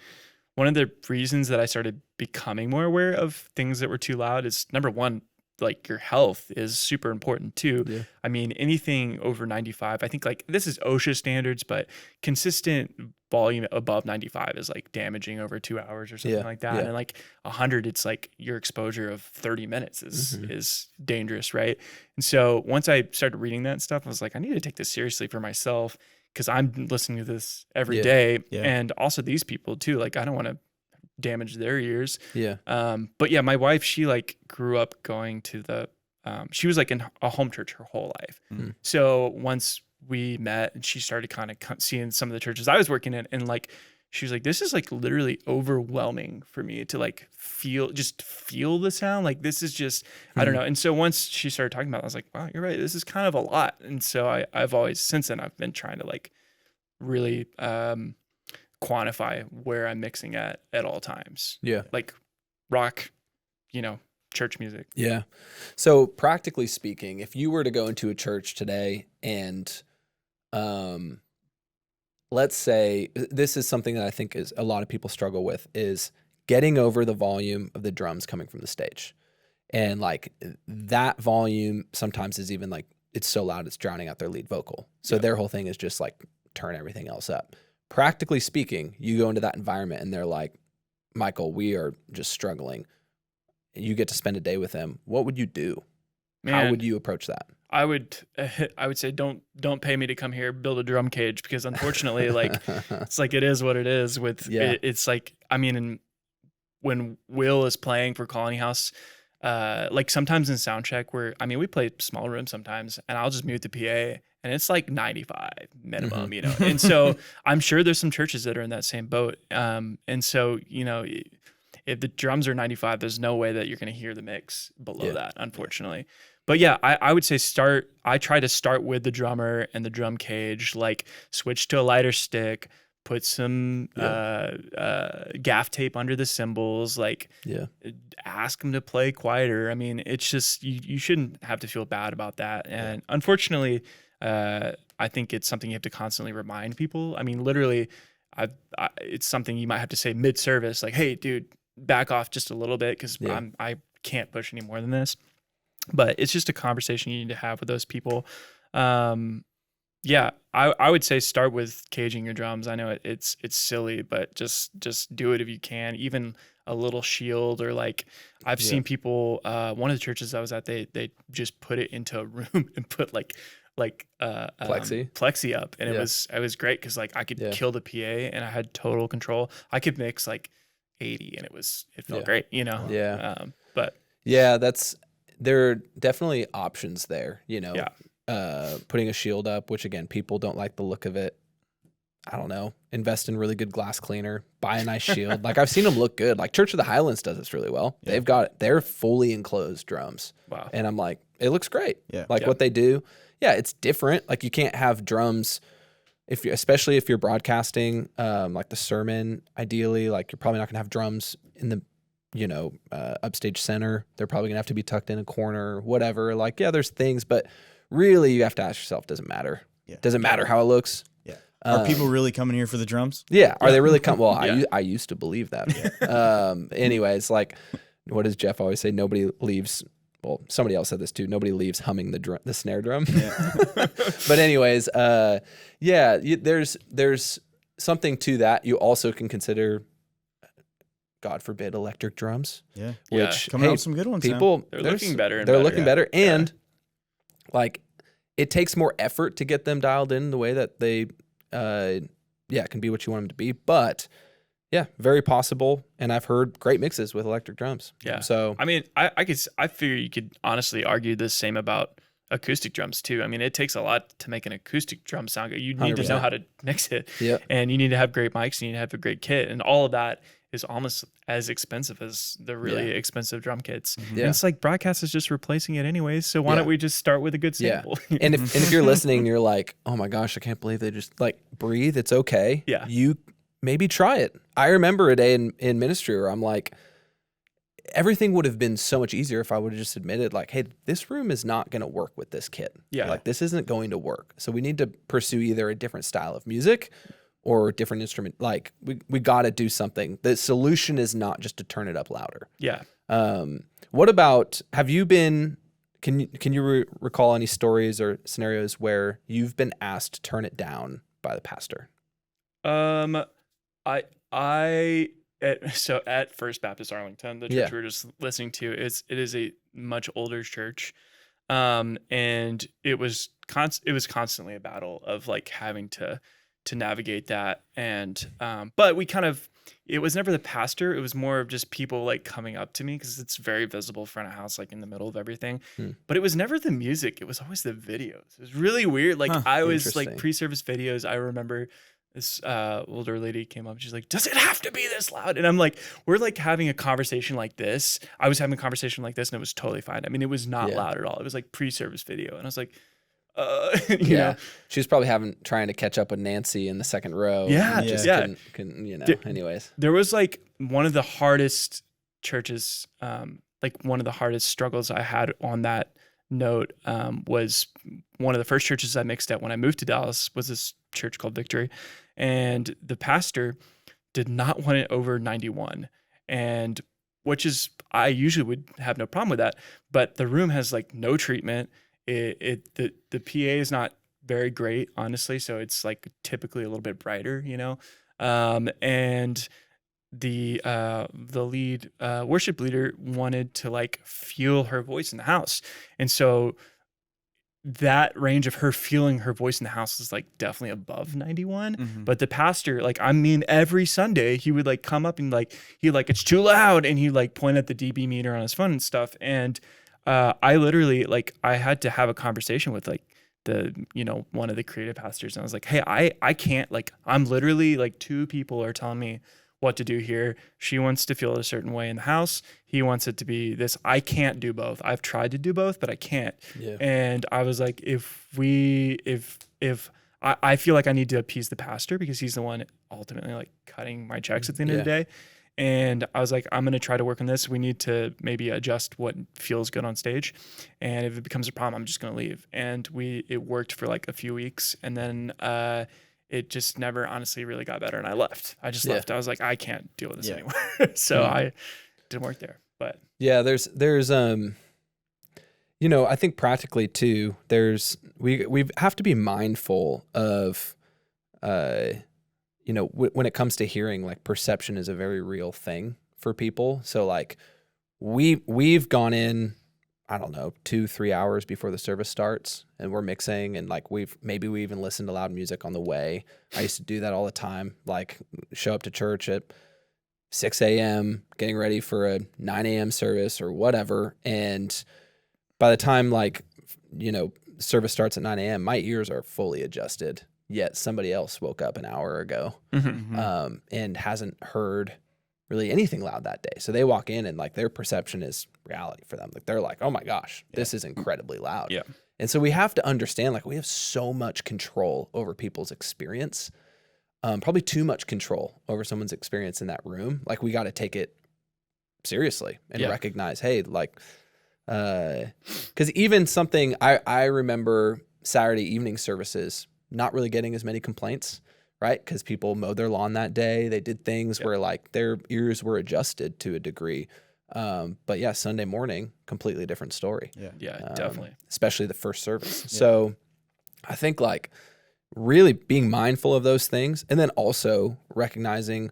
S3: one of the reasons that I started becoming more aware of things that were too loud is, number one, like your health is super important too.
S2: Yeah.
S3: I mean, anything over 95, I think like this is OSHA standards, but consistent volume above 95 is like damaging over 2 hours or something like that.
S2: Yeah.
S3: And like 100, it's like your exposure of 30 minutes is dangerous, right? And so once I started reading that stuff, I was like, I need to take this seriously for myself, because I'm listening to this every day.
S1: Yeah.
S3: And also these people too. Like I don't want to damage their ears.
S2: Yeah.
S3: But yeah, my wife, she like grew up going to she was like in a home church her whole life.
S2: Mhm.
S3: So once we met and she started kind of seeing some of the churches I was working in, and like, she was like, this is like literally overwhelming for me to like feel the sound. Like this is just, I don't know. And so once she started talking about it, I was like, wow, you're right. This is kind of a lot. And so I've always, since then, I've been trying to like really, quantify where I'm mixing at all times.
S2: Yeah.
S3: Like rock, church music.
S2: Yeah. So practically speaking, if you were to go into a church today and let's say this is something that I think is a lot of people struggle with, is getting over the volume of the drums coming from the stage. And like that volume sometimes is even like, it's so loud it's drowning out their lead vocal. So their whole thing is just like turn everything else up. Practically speaking, you go into that environment and they're like, Michael, we are just struggling. You get to spend a day with them. What would you do?
S3: Man,
S2: How would you approach that?
S3: I would say don't pay me to come here build a drum cage, because unfortunately like it's like it is what it is with it's like, I mean, when Will is playing for Colony House, like sometimes in sound check we play small rooms sometimes, and I'll just mute the PA and it's like 95 minimum, and so I'm sure there's some churches that are in that same boat, and so if the drums are 95, there's no way that you're going to hear the mix below that, unfortunately. But yeah, I would say I try to start with the drummer and the drum cage, like switch to a lighter stick, put some gaff tape under the cymbals, like ask them to play quieter. I mean, it's just, you shouldn't have to feel bad about that. And unfortunately, I think it's something you have to constantly remind people. I mean, literally, it's something you might have to say mid-service, like, hey, dude, back off just a little bit because I can't push any more than this. But it's just a conversation you need to have with those people. Yeah, I would say start with caging your drums. I know it's silly, but just do it if you can. Even a little shield, or like I've seen people. One of the churches I was at, they just put it into a room and put like plexi up, and it was great because like I could kill the PA and I had total control. I could mix like 80 and it felt great, you know. But there are definitely options there, you know. Putting a shield up, which again, people don't like the look of it. I don't know. Invest in really good glass cleaner. Buy a nice shield. Like I've seen them look good. Like Church of the Highlands does this really well. They're fully enclosed drums. Wow. And I'm like, it looks great. Yeah. Like what they do. Yeah, it's different. Like you can't have drums especially if you're broadcasting like the sermon. Ideally, like you're probably not gonna have drums in the upstage center. They're probably gonna have to be tucked in a corner, whatever. Like there's things, but really, you have to ask yourself, does it matter? Does it matter how it looks?
S1: Are people really coming here for the drums?
S2: Are they really coming? Well, I used to believe that. Anyways, like, what does Jeff always say? Nobody leaves. Well, somebody else said this too. Nobody leaves humming the snare drum. But anyways, there's something to that. You also can consider, God forbid, electric drums. Which
S1: coming out with some good ones.
S2: People,
S3: they're looking better.
S2: They're looking better, and like it takes more effort to get them dialed in the way that they, can be what you want them to be. But very possible. And I've heard great mixes with electric drums. Yeah. So
S3: I mean, I figure you could honestly argue the same about acoustic drums too. I mean, it takes a lot to make an acoustic drum sound good. You need 100%. To know how to mix it. And you need to have great mics. You need to have a great kit, and all of that is almost as expensive as the really expensive drum kits. And it's like broadcast is just replacing it anyways. So why don't we just start with a good sample?
S2: And if you're listening and you're like, oh my gosh, I can't believe they just like breathe. It's okay. You maybe try it. I remember a day in ministry where I'm like, everything would have been so much easier if I would have just admitted like, hey, this room is not going to work with this kit. Like this isn't going to work. So we need to pursue either a different style of music or different instrument. Like we got to do something. The solution is not just to turn it up louder. What about, can you recall any stories or scenarios where you've been asked to turn it down by the pastor?
S3: So at First Baptist Arlington, the church we were just listening to, it is a much older church. And it was constantly a battle of like having to navigate that. And, but it was never the pastor. It was more of just people like coming up to me because it's very visible front of house, like in the middle of everything. But it was never the music. It was always the videos. It was really weird. Like I was like pre-service videos. I remember this older lady came up. She's like, does it have to be this loud? And I'm like, we're like having a conversation like this. I was having a conversation like this and it was totally fine. I mean, it was not loud at all. It was like pre-service video. And I was like, you know,
S2: she was probably trying to catch up with Nancy in the second row. Couldn't, anyways.
S3: There was like one of the hardest churches, like one of the hardest struggles I had on that note was one of the first churches I mixed at when I moved to Dallas was this church called Victory. And the pastor did not want it over 91. And I usually would have no problem with that. But the room has like no treatment. The PA is not very great, honestly. So it's like typically a little bit brighter, you know? And the lead worship leader wanted to like feel her voice in the house. And so that range of her feeling her voice in the house is like definitely above 91. But the pastor, like, I mean, every Sunday he would like come up and like, it's too loud. And he like point at the dB meter on his phone and stuff. And I literally like, I had to have a conversation with like one of the creative pastors. And I was like, hey, I can't, like, I'm literally like two people are telling me what to do here. She wants to feel a certain way in the house. He wants it to be this. I can't do both. I've tried to do both, but I can't. And I was like, if I feel like I need to appease the pastor because he's the one ultimately like cutting my checks at the end of the day. And I was like, I'm going to try to work on this. We need to maybe adjust what feels good on stage. And if it becomes a problem, I'm just going to leave. And it worked for like a few weeks. And then it just never honestly really got better. And I left. I just left. I was like, I can't deal with this anymore. So I didn't work there. But
S2: yeah, there's you know, I think practically too, we have to be mindful of, you know, when it comes to hearing, like perception is a very real thing for people. So like we've gone in, I don't know, 2-3 hours before the service starts and we're mixing and like we even listened to loud music on the way. I used to do that all the time, like show up to church at 6 a.m., getting ready for a 9 a.m. service or whatever. And by the time like, you know, service starts at 9 a.m., my ears are fully adjusted. Yet somebody else woke up an hour ago and hasn't heard really anything loud that day. So they walk in and like their perception is reality for them. Like they're like, oh my gosh, this is incredibly loud. Yeah. And so we have to understand like we have so much control over people's experience, probably too much control over someone's experience in that room. Like we got to take it seriously and recognize, hey, like, because even something I remember Saturday evening services not really getting as many complaints, right? Because people mowed their lawn that day. They did things where like their ears were adjusted to a degree. But yeah, Sunday morning, completely different story.
S3: Yeah, definitely.
S2: Especially the first service. So I think like really being mindful of those things and then also recognizing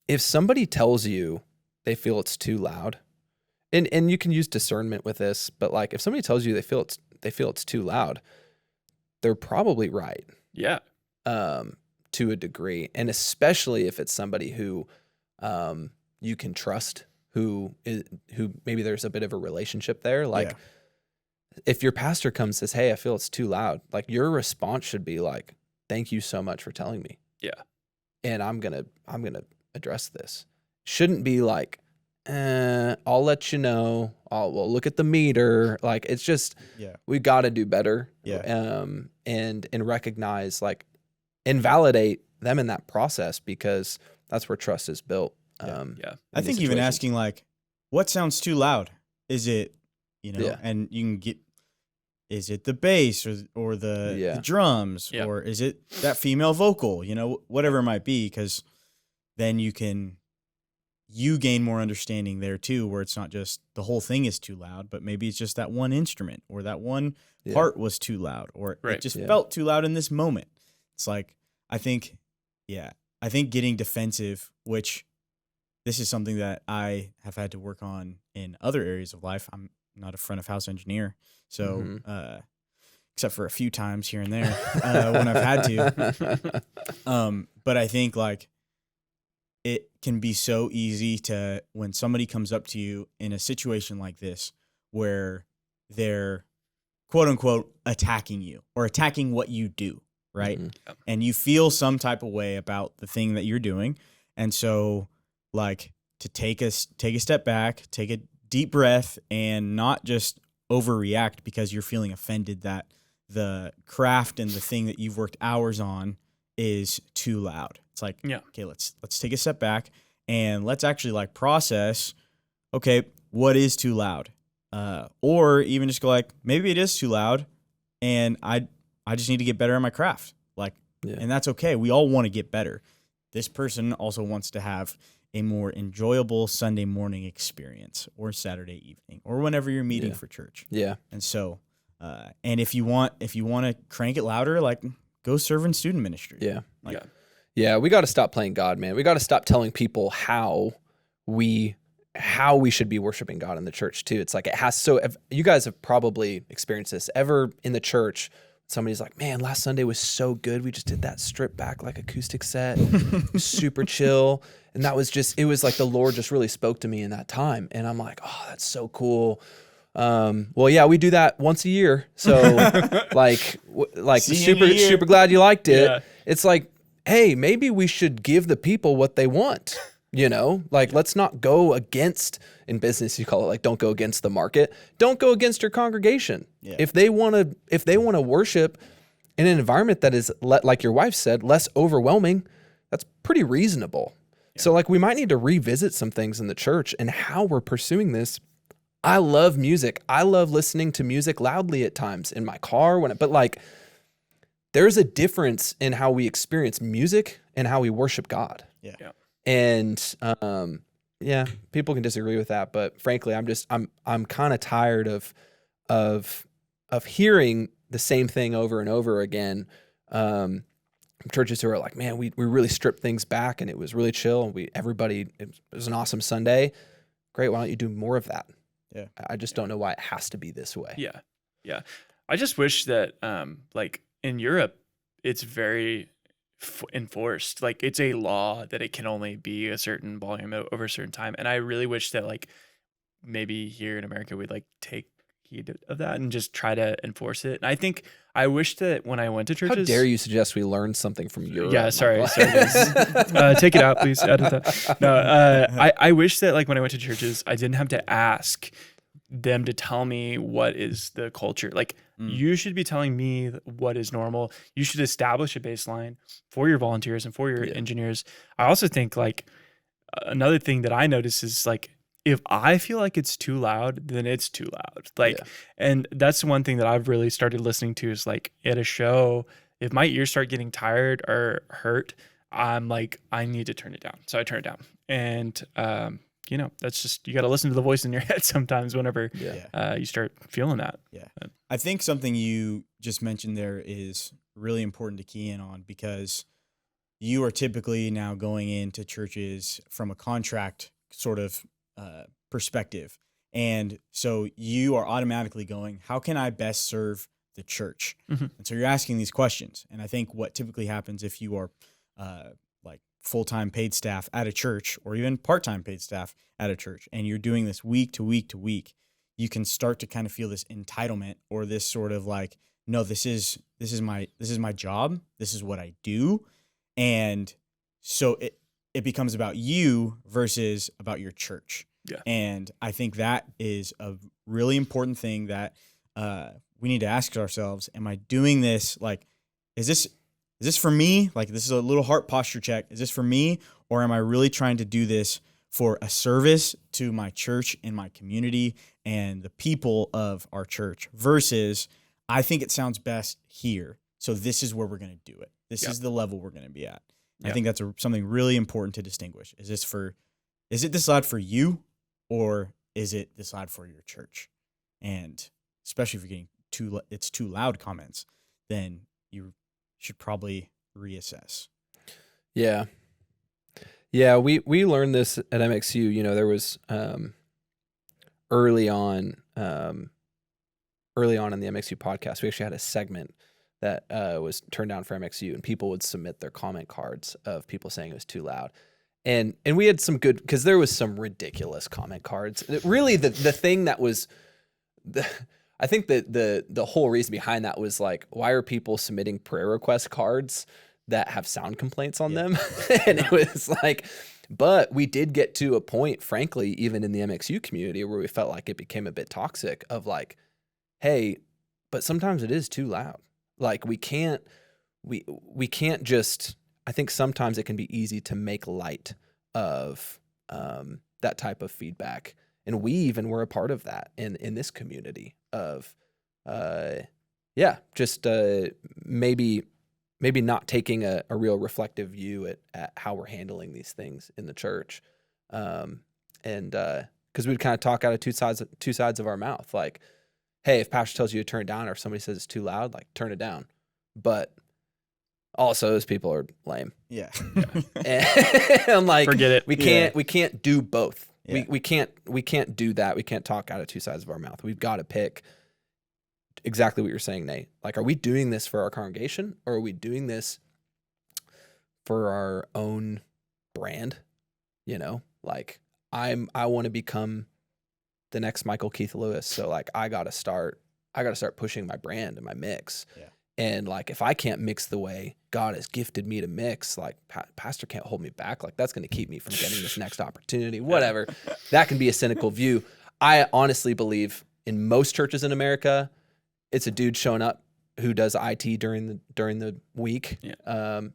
S2: if somebody tells you they feel it's too loud, and you can use discernment with this, but like if somebody tells you they feel it's too loud, they're probably right.
S3: Yeah.
S2: To a degree. And especially if it's somebody who you can trust, who maybe there's a bit of a relationship there. Like if your pastor comes and says, hey, I feel it's too loud, like your response should be like, thank you so much for telling me.
S3: Yeah. And
S2: I'm gonna address this. Shouldn't be like, I'll let you know. We'll look at the meter. Like it's just, we got to do better. And recognize like, and validate them in that process because that's where trust is built.
S1: I think even asking like, what sounds too loud? Is it, you know, and you can get, is it the bass or the drums or is it that female vocal, you know, whatever it might be, because then you gain more understanding there too, where it's not just the whole thing is too loud, but maybe it's just that one instrument or that one part was too loud or it just felt too loud in this moment. It's like, I think getting defensive, which this is something that I have had to work on in other areas of life. I'm not a front of house engineer, so except for a few times here and there when I've had to. But I think like it can be so easy to, when somebody comes up to you in a situation like this where they're quote unquote attacking you or attacking what you do, right? And you feel some type of way about the thing that you're doing. And so like to take a step back, take a deep breath and not just overreact because you're feeling offended that the craft and the thing that you've worked hours on is too loud. It's like, okay, let's take a step back and let's actually like process, okay, what is too loud? Or even just go like, maybe it is too loud and I just need to get better at my craft. Like, and that's okay. We all want to get better. This person also wants to have a more enjoyable Sunday morning experience or Saturday evening or whenever you're meeting for church. Yeah. And so, and if you want to crank it louder, like go serve in student ministry. Yeah. Like,
S2: yeah. We got to stop playing God, man. We got to stop telling people how we should be worshiping God in the church too. It's like, you guys have probably experienced this ever in the church. Somebody's like, man, last Sunday was so good. We just did that stripped back like acoustic set, super chill. And that was it was like the Lord just really spoke to me in that time. And I'm like, oh, that's so cool. Well, yeah, we do that once a year. So like super glad you liked it. Yeah. It's like, hey, maybe we should give the people what they want. You know, like let's not go against, in business you call it like don't go against the market. Don't go against your congregation. Yeah. If they want to worship in an environment that is, like your wife said, less overwhelming, that's pretty reasonable. Yeah. So like we might need to revisit some things in the church and how we're pursuing this. I love music. I love listening to music loudly at times in my car, but like there's a difference in how we experience music and how we worship God.
S1: Yeah.
S2: And people can disagree with that, but frankly, I'm kind of tired of hearing the same thing over and over again. Churches who are like, man, we really stripped things back and it was really chill. And it was an awesome Sunday. Great. Why don't you do more of that?
S1: Yeah.
S2: I just don't know why it has to be this way.
S3: Yeah. Yeah. I just wish that, like in Europe, it's very enforced. Like it's a law that it can only be a certain volume over a certain time. And I really wish that like maybe here in America, we'd like take heed of that and just try to enforce it. And I wish that when I went to churches.
S2: How dare you suggest we learn something from Europe?
S3: Yeah, sorry guys. Take it out, please. Edit that. No, I wish that like when I went to churches, I didn't have to ask them to tell me what is the culture. Like you should be telling me what is normal. You should establish a baseline for your volunteers and for your engineers. I also think like another thing that I notice is like, if I feel like it's too loud, then it's too loud. Like, and that's one thing that I've really started listening to is like at a show, if my ears start getting tired or hurt, I'm like, I need to turn it down. So I turn it down. And, that's just, you got to listen to the voice in your head sometimes whenever you start feeling that.
S1: Yeah. I think something you just mentioned there is really important to key in on, because you are typically now going into churches from a contract sort of perspective. And so you are automatically going, how can I best serve the church? Mm-hmm. And so you're asking these questions. And I think what typically happens if you are like full-time paid staff at a church, or even part-time paid staff at a church, and you're doing this week to week to week, you can start to kind of feel this entitlement, or this sort of like, no, this is my job. This is what I do. And so it becomes about you versus about your church. Yeah. And I think that is a really important thing that we need to ask ourselves. Am I doing this? Like, is this for me? Like, this is a little heart posture check. Is this for me? Or am I really trying to do this for a service to my church and my community and the people of our church, versus I think it sounds best here, so this is where we're going to do it. This is the level we're going to be at. I think that's something really important to distinguish. Is it this loud for you, or is it this loud for your church? And especially if you're getting it's too loud comments, then you should probably reassess.
S2: Yeah. Yeah, we learned this at MxU. There was early on in the MxU podcast, we actually had a segment that was turned down for MxU, and people would submit their comment cards of people saying it was too loud. And we had some good, because there was some ridiculous comment cards. Really, the thing that was, I think that the whole reason behind that was like, why are people submitting prayer request cards that have sound complaints on them? And it was like, but we did get to a point, frankly, even in the MxU community, where we felt like it became a bit toxic of like, hey, but sometimes it is too loud. Like we can't just, I think sometimes it can be easy to make light of that type of feedback. And we even were a part of that in this community of, maybe not taking a real reflective view at how we're handling these things in the church. Because we'd kind of talk out of two sides of our mouth. Like, hey, if pastor tells you to turn it down, or if somebody says it's too loud, like turn it down. But also, those people are lame.
S1: Yeah.
S2: And like,
S3: forget it.
S2: We can't do both. Yeah. We can't do that. We can't talk out of two sides of our mouth. We've got to pick exactly what you're saying, Nate. Like, are we doing this for our congregation, or are we doing this for our own brand? Like I want to become the next Michael Keith Lewis. So like, I got to start pushing my brand and my mix. Yeah. And like, if I can't mix the way God has gifted me to mix, like pastor can't hold me back. Like that's going to keep me from getting this next opportunity, whatever. That can be a cynical view. I honestly believe in most churches in America, it's a dude showing up who does IT during the week,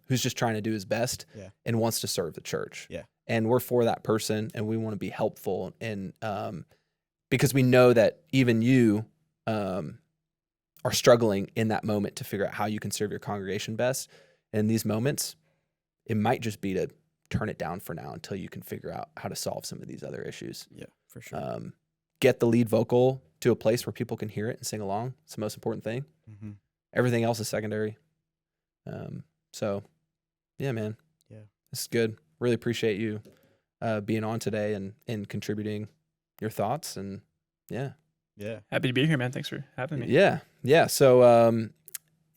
S2: who's just trying to do his best and wants to serve the church.
S1: Yeah.
S2: And we're for that person, and we want to be helpful, and because we know that even you are struggling in that moment to figure out how you can serve your congregation best. And in these moments, it might just be to turn it down for now until you can figure out how to solve some of these other issues.
S1: Yeah, for sure.
S2: Get the lead vocal to a place where people can hear it and sing along. It's the most important thing.
S1: Mm-hmm.
S2: Everything else is secondary. So, yeah, man.
S1: Yeah.
S2: This is good. Really appreciate you being on today and contributing your thoughts. And, yeah.
S1: Yeah.
S3: Happy to be here, man. Thanks for having me.
S2: Yeah. So,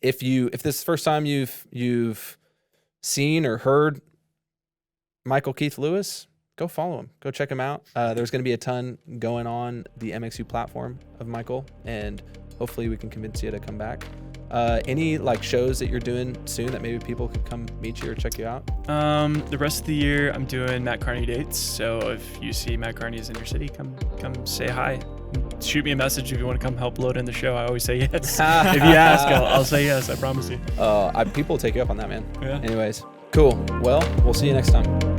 S2: if this is the first time you've seen or heard Michael Keith Lewis, go follow him. Go check him out. There's going to be a ton going on the MxU platform of Michael, and hopefully we can convince you to come back. Any shows that you're doing soon that maybe people could come meet you or check you out?
S3: The rest of the year I'm doing Matt Carney dates. So if you see Matt Carney's in your city, come say hi. Shoot me a message if you want to come help load in the show. I always say yes. If you ask, I'll say yes. I promise you.
S2: People will take you up on that, man.
S3: Yeah.
S2: Anyways, cool. Well, we'll see you next time.